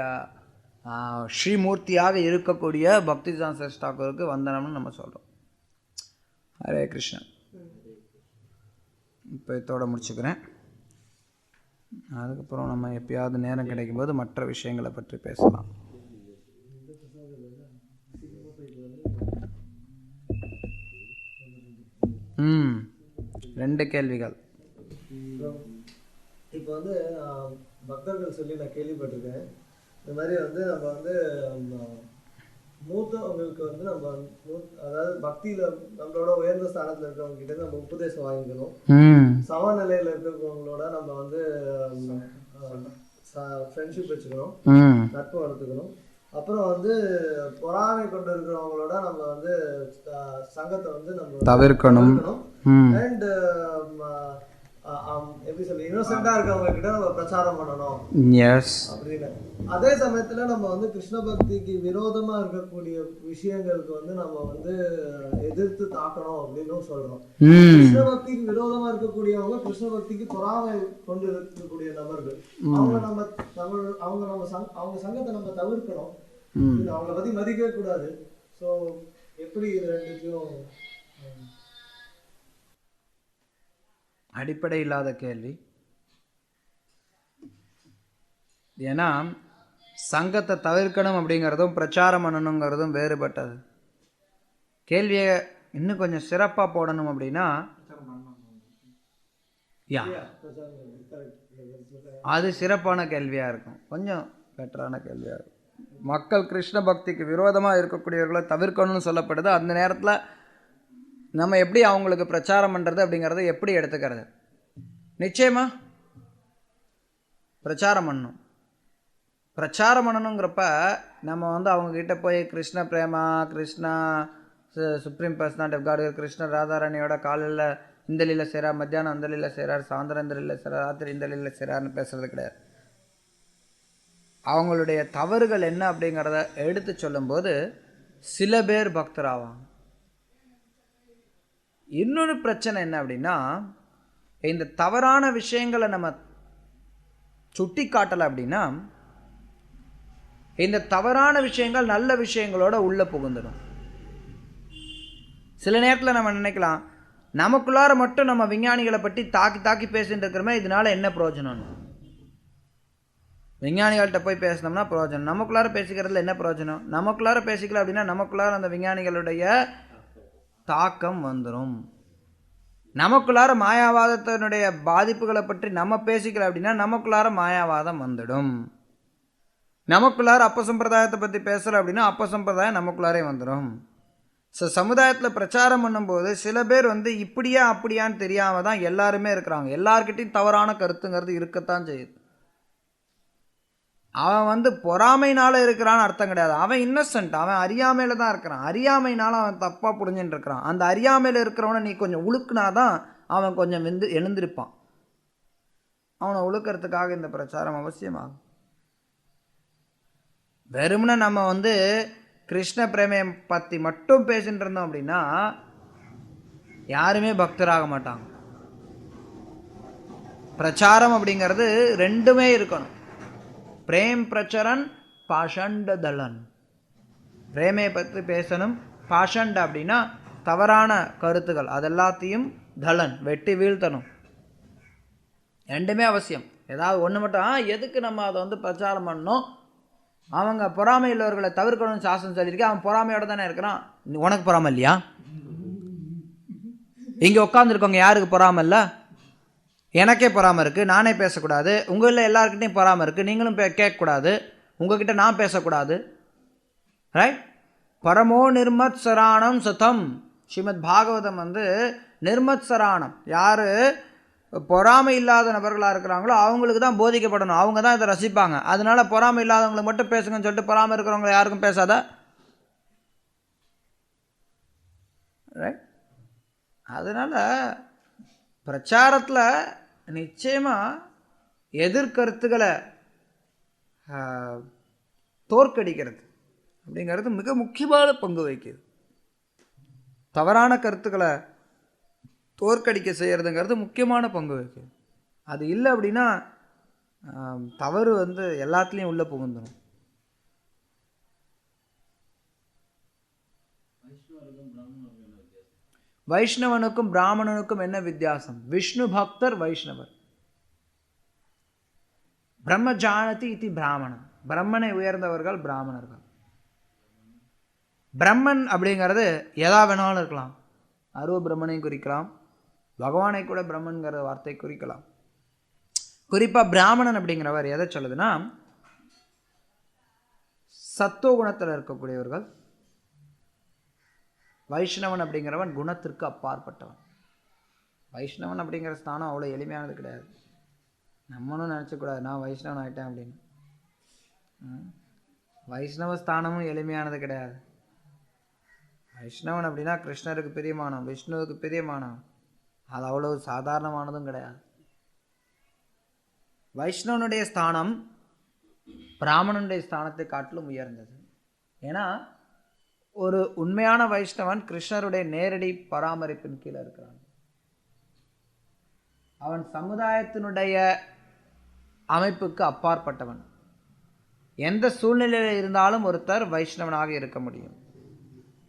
ஸ்ரீமூர்த்தியாக இருக்கக்கூடிய பக்திசாந்த தாக்கூருக்கு வந்தனம்னு நம்ம சொல்கிறோம். ஹரே கிருஷ்ணா. இப்போ இதோட முடிச்சுக்கிறேன். அதுக்கப்புறம் நம்ம எப்பயாவது நேரம் கிடைக்கும்போது மற்ற விஷயங்களை பற்றி பேசலாம். ரெண்டு கேள்விகள். இப்போ வந்து பக்தர்கள் சொல்லி நான் கேள்விப்பட்டிருக்கேன், இந்த மாதிரி வந்து நம்ம வந்து மூத்தவங்களுக்கு வந்து நம்ம அதாவது பக்தியில நம்மளோட உயர்ந்த ஸ்தானத்துல இருக்கிறவங்க கிட்ட நம்ம உபதேசம் வாங்கிக்கணும். சமநிலையில இருக்கிறவங்களோட நம்ம வந்து ஃப்ரெண்ட்ஷிப் வச்சுக்கணும், ம் நட்பு வளர்த்துக்கணும். அப்புறம் வந்து பொறாமை கொண்டு இருக்கிறவங்களோட நம்ம வந்து சங்கத்தை வந்து நம்ம தவிர்க்கணும். ம் அண்ட் எப்படி சொல்லி இன்னோசென்டா இருக்கவங்க கிட்ட நம்ம பிரச்சாரம் பண்ணணும் எஸ். அப்படின்னு. அதே சமயத்துல நம்ம வந்து கிருஷ்ண பக்திக்கு விரோதமா இருக்கக்கூடிய விஷயங்களுக்கு வந்து நம்ம வந்து எதிர்த்து தாக்கணும் அப்படின்னு சொல்றோம். கிருஷ்ண பக்திக்கு விரோதமா இருக்கக்கூடியவங்க கிருஷ்ண பக்திக்கு பொறாமை கொண்டு இருக்கக்கூடிய நபர்கள். அவங்க நம்ம அவங்க சங்கத்தை நம்ம தவிர்க்கணும், அவங்கள பத்தி மதிக்கவே கூடாது. ஸோ எப்படி இது ரெண்டுத்தையும் அடிப்படை இல்லாத கேள்வி. ஏன்னா சங்கத்தை தவிர்க்கணும் அப்படிங்கிறதும் பிரச்சாரம் பண்ணணுங்கிறதும் வேறுபட்டது. கேள்வியை இன்னும் கொஞ்சம் சிறப்பாக போடணும் அப்படின்னா அது சிறப்பான கேள்வியாக இருக்கும், கொஞ்சம் பெட்டரான கேள்வியாக இருக்கும். மக்கள் கிருஷ்ண பக்திக்கு விரோதமாக இருக்கக்கூடியவர்களை தவிர்க்கணும்னு சொல்லப்படுது. அந்த நேரத்தில் நம்ம எப்படி அவங்களுக்கு பிரச்சாரம் பண்ணுறது அப்படிங்கிறத எப்படி எடுத்துக்கிறது? நிச்சயமா பிரச்சாரம் பண்ணணும். பிரச்சாரம் பண்ணணுங்கிறப்ப நம்ம வந்து அவங்கக்கிட்ட போய் கிருஷ்ண பிரேமா, Krishna supreme personality of God, Krishna ராதாராணியோட காலையில் இந்த லீலை செய்கிறார், மத்தியானம் அந்த லீலை செய்கிறார், சாயந்தரம் இந்த லீலை செய்கிறார், ராத்திரி இந்த லீலை செய்கிறார்னு பேசுறது கிடையாது. அவங்களுடைய தவறுகள் என்ன அப்படிங்கிறத எடுத்து சொல்லும்போது சில பேர் பக்தராவாங்க. இன்னொரு பிரச்சனை என்ன அப்படின்னா, இந்த தவறான விஷயங்களை நம்ம சுட்டி காட்டலை அப்படின்னா இந்த தவறான விஷயங்கள் நல்ல விஷயங்களோட உள்ள புகுந்துடும். சில நேரத்தில் நம்ம நினைக்கலாம், நமக்குள்ளார மட்டும் நம்ம விஞ்ஞானிகளை பற்றி தாக்கி பேசிட்டு இருக்கிறோமே, இதனால என்ன பிரயோஜனம்? விஞ்ஞானிகள்கிட்ட போய் பேசினோம்னா பிரயோஜனம், நமக்குள்ளார பேசிக்கிறதுல என்ன பிரயோஜனம்? நமக்குள்ளார பேசிக்கல அப்படின்னா நமக்குள்ளார அந்த விஞ்ஞானிகளுடைய தாக்கம் வந்துடும். நமக்குள்ளார மாயாவாதத்தினுடைய பாதிப்புகளை பற்றி நம்ம பேசிக்கல அப்படின்னா நமக்குள்ளார மாயாவாதம் வந்துடும். நமக்குள்ளார அப்பசம்பிரதாயத்தை பற்றி பேசல அப்படின்னா அப்பசம்பிரதாயம் நமக்குள்ளாரே வந்துடும். ஸோ சமுதாயத்தில் பிரச்சாரம் பண்ணும்போது சில பேர் வந்து இப்படியா அப்படியான்னு தெரியாமல் தான் எல்லாருமே இருக்கிறாங்க. எல்லார்கிட்டையும் தவறான கருத்துங்கிறது இருக்கத்தான் செய்யுது. அவன் வந்து பொறாமைனால இருக்கிறான்னு அர்த்தம் கிடையாது. அவன் இன்னசென்ட், அவன் அறியாமையில தான் இருக்கிறான். அறியாமைனால அவன் தப்பாக புரிஞ்சுட்டு இருக்கிறான். அந்த அறியாமையில் இருக்கிறவனை நீ கொஞ்சம் உழுக்குனாதான் அவன் கொஞ்சம் எழுந்திருப்பான். அவனை உழுக்கிறதுக்காக இந்த பிரச்சாரம் அவசியமாகும். வெறுமனே நம்ம வந்து கிருஷ்ண பிரேமையை பற்றி மட்டும் பேசிட்டு இருந்தோம் அப்படின்னா யாருமே பக்தராக மாட்டாங்க. பிரச்சாரம் அப்படிங்கிறது ரெண்டுமே இருக்கணும். பிரேம் பிரச்சரன், பாஷண்ட தலன். பிரேமையை பற்றி பேசணும். பாஷண்ட அப்படின்னா தவறான கருத்துக்கள், அதெல்லாத்தையும் தலன் வெட்டி வீழ்த்தணும். ரெண்டுமே அவசியம். ஏதாவது ஒன்று மட்டும் எதுக்கு நம்ம அதை வந்து பிரச்சாரம் பண்ணணும்? அவங்க பொறாமை உள்ளவர்களை தவிர்க்கணும்னு சாசனம் சொல்லியிருக்கேன். அவன் பொறாமையோட தானே இருக்கிறான். உனக்கு பொறாமை இல்லையா? இங்கே உட்காந்துருக்கவங்க யாருக்கு பொறாமை இல்லை? எனக்கே பொறாமை இருக்குது, நானே பேசக்கூடாது. உங்களில் எல்லாருக்கிட்டையும் பொறாமை இருக்குது, நீங்களும் கேட்கக்கூடாது. உங்ககிட்ட நான் பேசக்கூடாது. ரைட்? பரமோ நிர்மத் சராணம் சதம். ஸ்ரீமத் பாகவதம் வந்து நிர்மத் சராணம், யார் பொறாமை இல்லாத நபர்களாக இருக்கிறாங்களோ அவங்களுக்கு தான் போதிக்கப்படணும். அவங்க தான் இதை ரசிப்பாங்க. அதனால பொறாமை இல்லாதவங்களை மட்டும் பேசுங்கன்னு சொல்லிட்டு பொறாமை இருக்கிறவங்களை யாருக்கும் பேசாத. ரைட்? அதனால் பிரச்சாரத்தில் நிச்சயமாக எதிர்கருத்துக்களை தோற்கடிக்கிறது அப்படிங்கிறது மிக முக்கியமான பங்கு வகிக்குது. தவறான கருத்துக்களை தோற்கடிக்க செய்கிறதுங்கிறது முக்கியமான பங்கு வகிக்குது. அது இல்லை அப்படின்னா தவறு வந்து எல்லாத்துலேயும் உள்ளே புகுந்துடும். வைஷ்ணவனுக்கும் பிராமணனுக்கும் என்ன வித்தியாசம்? விஷ்ணு பக்தர் வைஷ்ணவர். பிரம்ம ஜானதி இது பிராமணன். பிரம்மனை உயர்ந்தவர்கள் பிராமணர்கள். பிரம்மன் அப்படிங்கிறது எதா வேணாலும் இருக்கலாம். அருவ பிரம்மனை குறிக்கலாம், பகவானை கூட பிரம்மன்கிற வார்த்தை குறிக்கலாம். குறிப்பாக பிராமணன் அப்படிங்கிறவர் எதை சொல்லுதுன்னா, சத்துவ குணத்தில் இருக்கக்கூடியவர்கள். வைஷ்ணவன் அப்படிங்கிறவன் குணத்திற்கு அப்பாற்பட்டவன். வைஷ்ணவன் அப்படிங்கிற ஸ்தானம் அவ்வளோ எளிமையானது கிடையாது. நம்மளும் நினச்சக்கூடாது நான் வைஷ்ணவன் ஆகிட்டேன் அப்படின்னு. வைஷ்ணவ ஸ்தானமும் எளிமையானது கிடையாது. வைஷ்ணவன் அப்படின்னா கிருஷ்ணருக்கு பிரியமானவன், விஷ்ணுவுக்கு பிரியமானவன். அது அவ்வளவு சாதாரணமானதும் கிடையாது. வைஷ்ணவனுடைய ஸ்தானம் பிராமணனுடைய ஸ்தானத்தை காட்டிலும் உயர்ந்தது. ஏன்னா ஒரு உண்மையான வைஷ்ணவன் கிருஷ்ணருடைய நேரடி பராமரிப்பின் கீழே இருக்கிறான். அவன் சமுதாயத்தினுடைய அமைப்புக்கு அப்பாற்பட்டவன். எந்த சூழ்நிலையில் இருந்தாலும் ஒருத்தர் வைஷ்ணவனாக இருக்க முடியும்.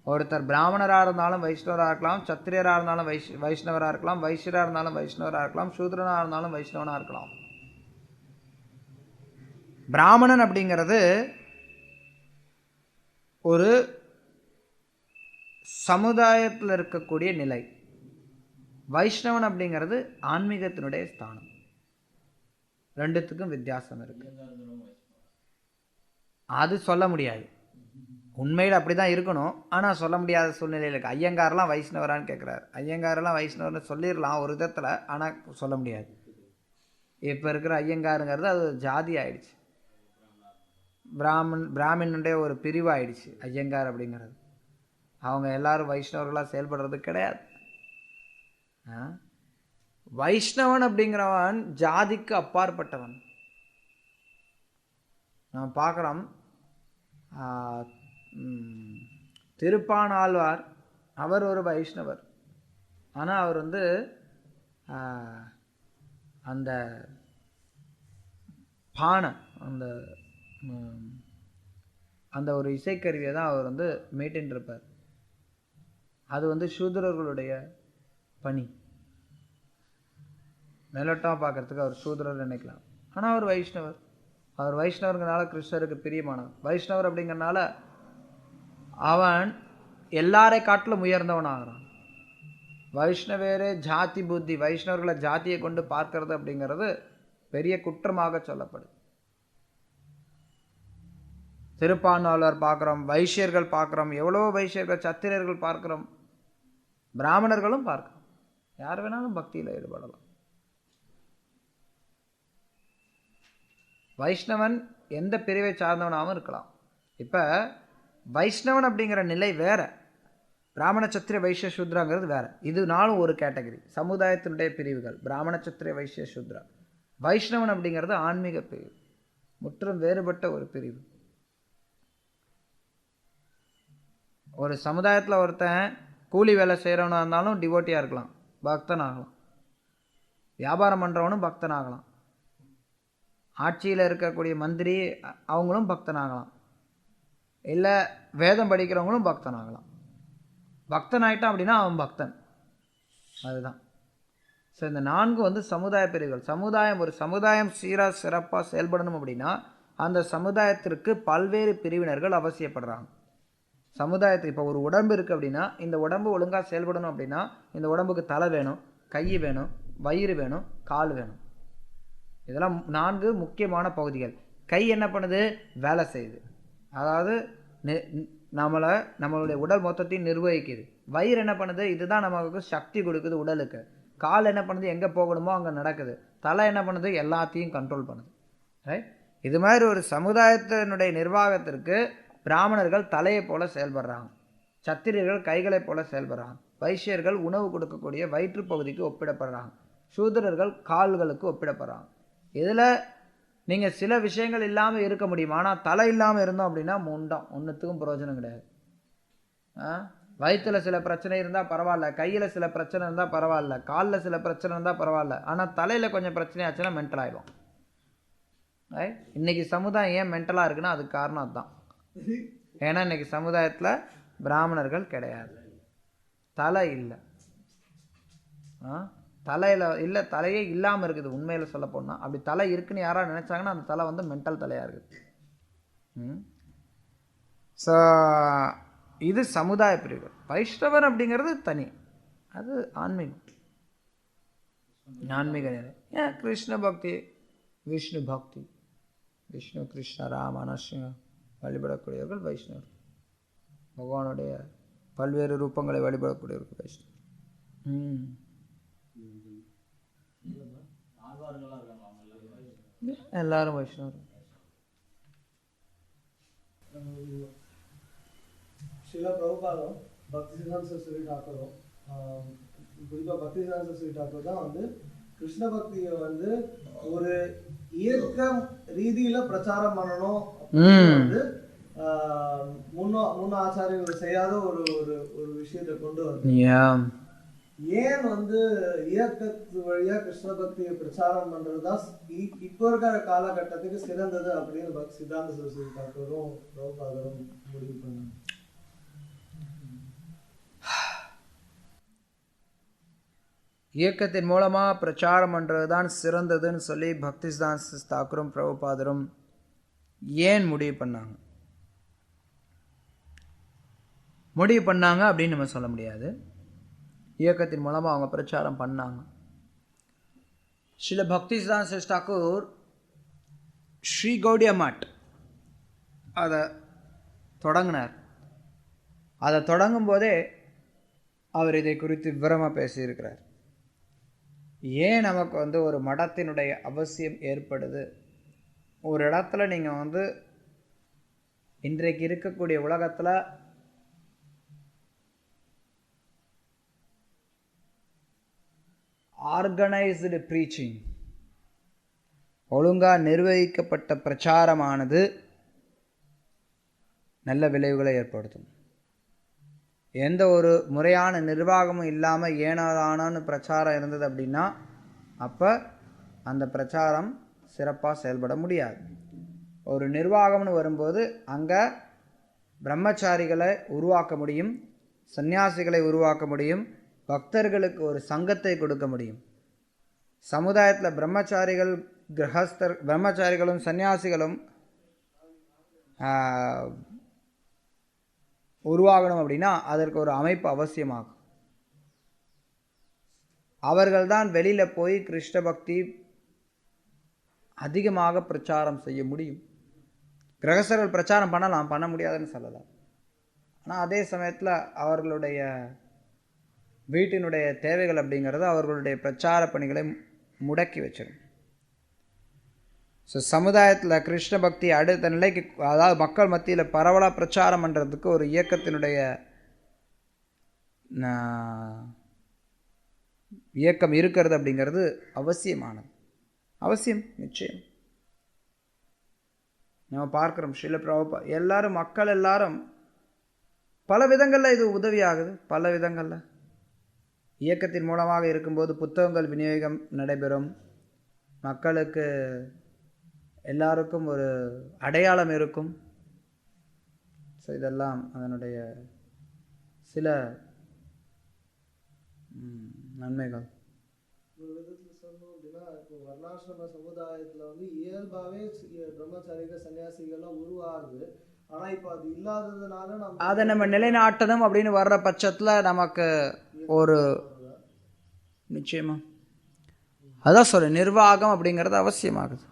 ஒருத்தர் பிராமணராக இருந்தாலும் வைஷ்ணவராக இருக்கலாம், சத்திரியராக இருந்தாலும் வைஷ்ணவராக இருக்கலாம், வைஷ்யராக இருந்தாலும் வைஷ்ணவராக இருக்கலாம், சூத்ரனாக இருந்தாலும் வைஷ்ணவனாக இருக்கலாம். பிராமணன் அப்படிங்கிறது ஒரு சமுதாயத்தில் இருக்கக்கூடிய நிலை. வைஷ்ணவன் அப்படிங்கிறது ஆன்மீகத்தினுடைய ஸ்தானம். ரெண்டுத்துக்கும் வித்தியாசம் இருக்கு. அது சொல்ல முடியாது. உண்மையில் அப்படி தான் இருக்கணும், ஆனால் சொல்ல முடியாத சூழ்நிலையில் இருக்குது. ஐயங்காரெலாம் வைஷ்ணவரான்னு கேட்குறாரு. ஐயங்காரெல்லாம் வைஷ்ணவர்னு சொல்லிடலாம் ஒரு விதத்தில், ஆனால் சொல்ல முடியாது. இப்போ இருக்கிற ஐயங்காருங்கிறது அது ஜாதி ஆயிடுச்சு, பிராமினுடைய ஒரு பிரிவு ஆயிடுச்சு ஐயங்கார் அப்படிங்கிறது. அவங்க எல்லாரும் வைஷ்ணவர்களாக செயல்படுறது கிடையாது. வைஷ்ணவன் அப்படிங்கிறவன் ஜாதிக்கு அப்பாற்பட்டவன். நம்ம பார்க்குறோம், திருப்பாணாழ்வார் அவர் ஒரு வைஷ்ணவர். ஆனால் அவர் அந்த பானை அந்த ஒரு இசைக்கருவியை தான் அவர் மீட்டின்னு இருப்பார். அது சூத்ரர்களுடைய பணி. மெலட்டாக பார்க்குறதுக்கு அவர் சூத்ரர் நினைக்கலாம், ஆனால் அவர் வைஷ்ணவர். அவர் வைஷ்ணவருங்கிறனால கிருஷ்ணருக்கு பிரியமானவர். வைஷ்ணவர் அப்படிங்கிறனால அவன் எல்லாரை காட்டிலும் உயர்ந்தவன் ஆகிறான். வைஷ்ணவேரே ஜாதி புத்தி, வைஷ்ணவர்களை ஜாதியை கொண்டு பார்க்கறது அப்படிங்கிறது பெரிய குற்றமாக சொல்லப்படுது. திருப்பாணாழ்வார் பார்க்குறோம், வைஷ்யர்கள் பார்க்குறோம், எவ்வளோ வைஷ்யர்கள், சத்திரியர்கள் பார்க்குறோம், பிராமணர்களும் பார்க்குறோம். யார் வேணாலும் பக்தியில் ஈடுபடலாம். வைஷ்ணவன் எந்த பிரிவை சார்ந்தவனாகவும் இருக்கலாம். இப்போ வைஷ்ணவன் அப்படிங்கிற நிலை வேற, பிராமண சத்திரிய வைஷ்ய சூத்ராங்கிறது வேற. இது நாளும் ஒரு கேட்டகரி, சமுதாயத்தினுடைய பிரிவுகள். பிராமண சத்திரிய வைஷ்ய சூத்ரா. வைஷ்ணவன் அப்படிங்கிறது ஆன்மீக பிரிவு, முற்றும் வேறுபட்ட ஒரு பிரிவு. ஒரு சமுதாயத்தில் ஒருத்தன் கூலி வேலை செய்கிறவனாக இருந்தாலும் டிவோட்டியாக இருக்கலாம், பக்தன் ஆகலாம். வியாபாரம் பண்ணுறவனும் பக்தன் ஆகலாம். ஆட்சியில் இருக்கக்கூடிய மந்திரி அவங்களும் பக்தன் ஆகலாம். இல்லை வேதம் படிக்கிறவங்களும் பக்தன் ஆகலாம். பக்தன் ஆகிட்டான் அப்படின்னா அவன் பக்தன். அதுதான். ஸோ இந்த 4 சமுதாய பிரிவுகள். ஒரு சமுதாயம் சீராக சிறப்பாக செயல்படணும் அப்படின்னா அந்த சமுதாயத்திற்கு பல்வேறு பிரிவினர்கள் அவசியப்படுறாங்க. சமுதாயத்துக்கு இப்போ ஒரு உடம்பு இருக்குது அப்படின்னா இந்த உடம்பு ஒழுங்காக செயல்படணும் அப்படின்னா இந்த உடம்புக்கு தலை வேணும், கை வேணும், வயிறு வேணும், கால் வேணும். இதெல்லாம் 4 முக்கியமான பகுதிகள். கை என்ன பண்ணுது? வேலை செய்யுது, அதாவது நம்மளுடைய உடல் மொத்தத்தையும் நிர்வகிக்குது. வயிறு என்ன பண்ணுது? இதுதான் நமக்கு சக்தி கொடுக்குது உடலுக்கு. கால் என்ன பண்ணுது? எங்கே போகணுமோ அங்கே நடக்குது. தலை என்ன பண்ணுது? எல்லாத்தையும் கண்ட்ரோல் பண்ணுது. ரைட்? இது மாதிரி ஒரு சமுதாயத்தினுடைய நிர்வாகத்திற்கு பிராமணர்கள் தலையை போல செயல்படுறாங்க, சத்திரியர்கள் கைகளை போல செயல்படுறாங்க, வைஷ்யர்கள் உணவு கொடுக்கக்கூடிய வயிற்று பகுதிக்கு ஒப்பிடப்படுறாங்க, சூத்திரர்கள் கால்களுக்கு ஒப்பிடப்படுறாங்க. இதில் நீங்கள் சில விஷயங்கள் இல்லாமல் இருக்க முடியும், ஆனால் தலை இல்லாமல் இருந்தோம் அப்படின்னா முண்டம், ஒன்றுத்துக்கும் பிரயோஜனம் கிடையாது. வயிற்றில் சில பிரச்சனை இருந்தால் பரவாயில்ல, கையில் சில பிரச்சனை இருந்தால் பரவாயில்ல, காலில் சில பிரச்சனை இருந்தால் பரவாயில்ல, ஆனால் தலையில் கொஞ்சம் பிரச்சனை ஆச்சுன்னா மென்டல் ஆகிடும். இன்றைக்கி சமுதாயம் ஏன் மென்டலாக இருக்குன்னா அதுக்கு காரணம் அதுதான். ஏன்னா இன்றைக்கி சமுதாயத்தில் பிராமணர்கள் கிடையாது, தலை இல்லை. தலையில் இல்லை, தலையே இல்லாமல் இருக்குது உண்மையில் சொல்ல போனால். அப்படி தலை இருக்குன்னு யாராவது நினச்சாங்கன்னா அந்த தலை மென்டல் தலையாக இருக்குது. ஸோ இது சமுதாய பிரிவுகள். வைஷ்ணவர் அப்படிங்கிறது தனி, அது ஆன்மீகம், ஆன்மீக நிலை. ஏன் கிருஷ்ண பக்தி, விஷ்ணு பக்தி, விஷ்ணு கிருஷ்ண ராம நரசிம்ம வழிபடக்கூடியவர்கள் வைஷ்ணவர். பகவானுடைய பல்வேறு ரூபங்களை வழிபடக்கூடியவர்கள் வைஷ்ணவர். எல்லாரும் வைஷ்ணவர். ஸ்ரீல பிரபுபாதம் பக்திசித்தாந்த சரஸ்வதி டாக்கரும் குறிப்பாக பக்திசித்தாந்த சரஸ்வதி டாக்கர் தான் வந்து கிருஷ்ண பக்தியை வந்து ஒரு இயக்க ரீதியில பிரச்சாரம் பண்ணணும் வந்து முன்ன ஆச்சாரியர்கள் செய்யாத ஒரு ஒரு ஒரு விஷயத்தை கொண்டு வந்து ஏன் வந்து இயக்கத்து வழியா கிருஷ்ண பக்தியை பிரச்சாரம் பண்றதுதான் இப்போ இருக்கிற காலகட்டத்துக்கு சிறந்தது அப்படின்னு பக்தி சித்தாந்த சரஸ்வதி டாக்கரும் பிரபுபாதரும் முடிவு பண்ணாங்க. இயக்கத்தின் மூலமாக பிரச்சாரம் பண்ணுறது தான் சிறந்ததுன்னு சொல்லி பக்தி சித்தாந்த தாக்கூரும் பிரபுபாதரும் ஏன் முடிவு பண்ணாங்க? முடிவு பண்ணாங்க அப்படின்னு நம்ம சொல்ல முடியாது. இயக்கத்தின் மூலமாக அவங்க பிரச்சாரம் பண்ணாங்க. ஸ்ரீல பக்தி சித்தாந்த தாக்கூர் ஸ்ரீ கௌடிய மட் அதை தொடங்கினார். அதை தொடங்கும் போதே அவர் இதை குறித்து விவரமாக பேசியிருக்கிறார். ஏன் நமக்கு வந்து ஒரு மடத்தினுடைய அவசியம் ஏற்படுது? ஒரு இடத்துல நீங்கள் வந்து இன்றைக்கு இருக்கக்கூடிய உலகத்தில் ஆர்கனைஸ்டு ப்ரீச்சிங், ஒழுங்காக நிர்வகிக்கப்பட்ட பிரச்சாரமானது நல்ல விளைவுகளை ஏற்படுத்தும். எந்த ஒரு முறையான நிர்வாகமும் இல்லாமல் ஏனாதானு பிரச்சாரம் இருந்தது அப்படின்னா அப்போ அந்த பிரச்சாரம் சிறப்பாக செயல்பட முடியாது. ஒரு நிர்வாகம்னு வரும்போது அங்கே பிரம்மச்சாரிகளை உருவாக்க முடியும், சந்நியாசிகளை உருவாக்க முடியும், பக்தர்களுக்கு ஒரு சங்கத்தை கொடுக்க முடியும். சமுதாயத்தில் பிரம்மச்சாரிகள் பிரம்மச்சாரிகளும் சந்நியாசிகளும் உருவாகணும் அப்படின்னா அதற்கு ஒரு அமைப்பு அவசியமாகும். அவர்கள்தான் வெளியில் போய் கிருஷ்ண பக்தி அதிகமாக பிரச்சாரம் செய்ய முடியும். கிரகஸ்தர்கள் பிரச்சாரம் பண்ணலாம், பண்ண முடியாதுன்னு சொல்லலாம். ஆனால் அதே சமயத்தில் அவர்களுடைய வீட்டினுடைய தேவைகள் அப்படிங்கிறது அவர்களுடைய பிரச்சார பணிகளை முடக்கி வச்சிடும். ஸோ சமுதாயத்தில் கிருஷ்ண பக்தி அடுத்த நிலைக்கு, அதாவது மக்கள் மத்தியில் பரவலாக பிரச்சாரம் பண்ணுறதுக்கு ஒரு இயக்கத்தினுடைய இயக்கம் இருக்கிறது அப்படிங்கிறது அவசியமானது. அவசியம், நிச்சயம். நம்ம பார்க்குறோம் ஸ்ரீல பிரபுபா எல்லாரும் மக்கள் எல்லாரும் பல விதங்களில் இது உதவியாகுது. பல விதங்களில் இயக்கத்தின் மூலமாக இருக்கும்போது புத்தகங்கள் விநியோகம் நடைபெறும். மக்களுக்கு எல்லாருக்கும் ஒரு அடையாளம் இருக்கும். ஸோ இதெல்லாம் அதனுடைய சில நன்மைகள். ஒரு விதத்தில் சொன்னோம் அப்படின்னா இப்போ வர்ணாசிரம சமுதாயத்தில் வந்து இயல்பாகவே பிரம்மச்சாரிகள் சன்னியாசிகள்லாம் உருவாகுது. ஆனால் இப்போ அது இல்லாததுனால அதை நம்ம நிலைநாட்டணும் அப்படின்னு வர்ற பட்சத்தில் நமக்கு ஒரு நிச்சயமா அதான் சொல்ல நிர்வாகம் அப்படிங்கிறது அவசியமாகுது.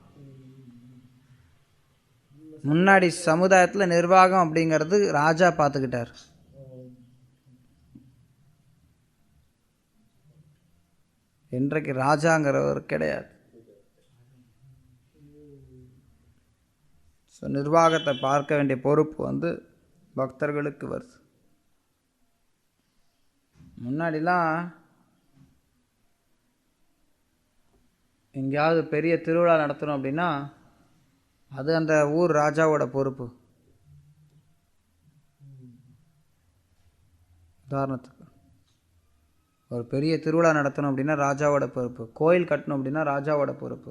முன்னாடி சமுதாயத்தில் நிர்வாகம் அப்படிங்கிறது ராஜா பார்த்துக்கிட்டார். இன்றைக்கு ராஜாங்கிறவர் கிடையாது. ஸோ நிர்வாகத்தை பார்க்க வேண்டிய பொறுப்பு வந்து பக்தர்களுக்கு வருது. முன்னாடிலாம் எங்கேயாவது பெரிய திருவிழா நடத்தணும் அப்படின்னா அது அந்த ஊர் ராஜாவோட பொறுப்பு. உதாரணத்துக்கு ஒரு பெரிய திருவிழா நடத்தணும் அப்படின்னா ராஜாவோட பொறுப்பு. கோயில் கட்டணும் அப்படின்னா ராஜாவோட பொறுப்பு.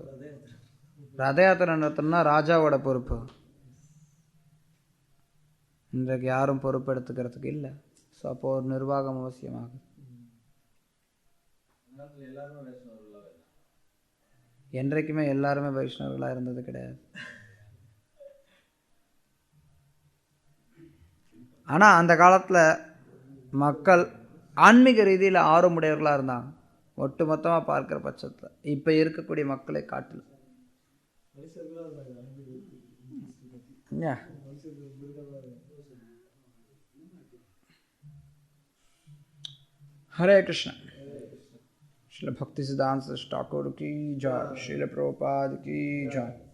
ரத யாத்திரை நடத்தணும்னா ராஜாவோட பொறுப்பு. இன்றைக்கு யாரும் பொறுப்பு எடுத்துக்கிறதுக்கு இல்லை. ஸோ அப்போது ஒரு நிர்வாகம் அவசியமாகும். என்றைக்குமே எல்லாருமே வைஷ்ணவர்களாக இருந்தது கிடையாது. ஆனால் அந்த காலத்தில் மக்கள் ஆன்மீக ரீதியில் ஆர்வமுடையவர்களாக இருந்தாங்க. ஒட்டு மொத்தமாக பார்க்குற பட்சத்தில் இப்போ இருக்கக்கூடிய மக்களை காட்டில் ஹரே கிருஷ்ணா. श्रील भक्ति सिद्धांत ठाकुर की जय, श्रील प्रभुपाद की जय.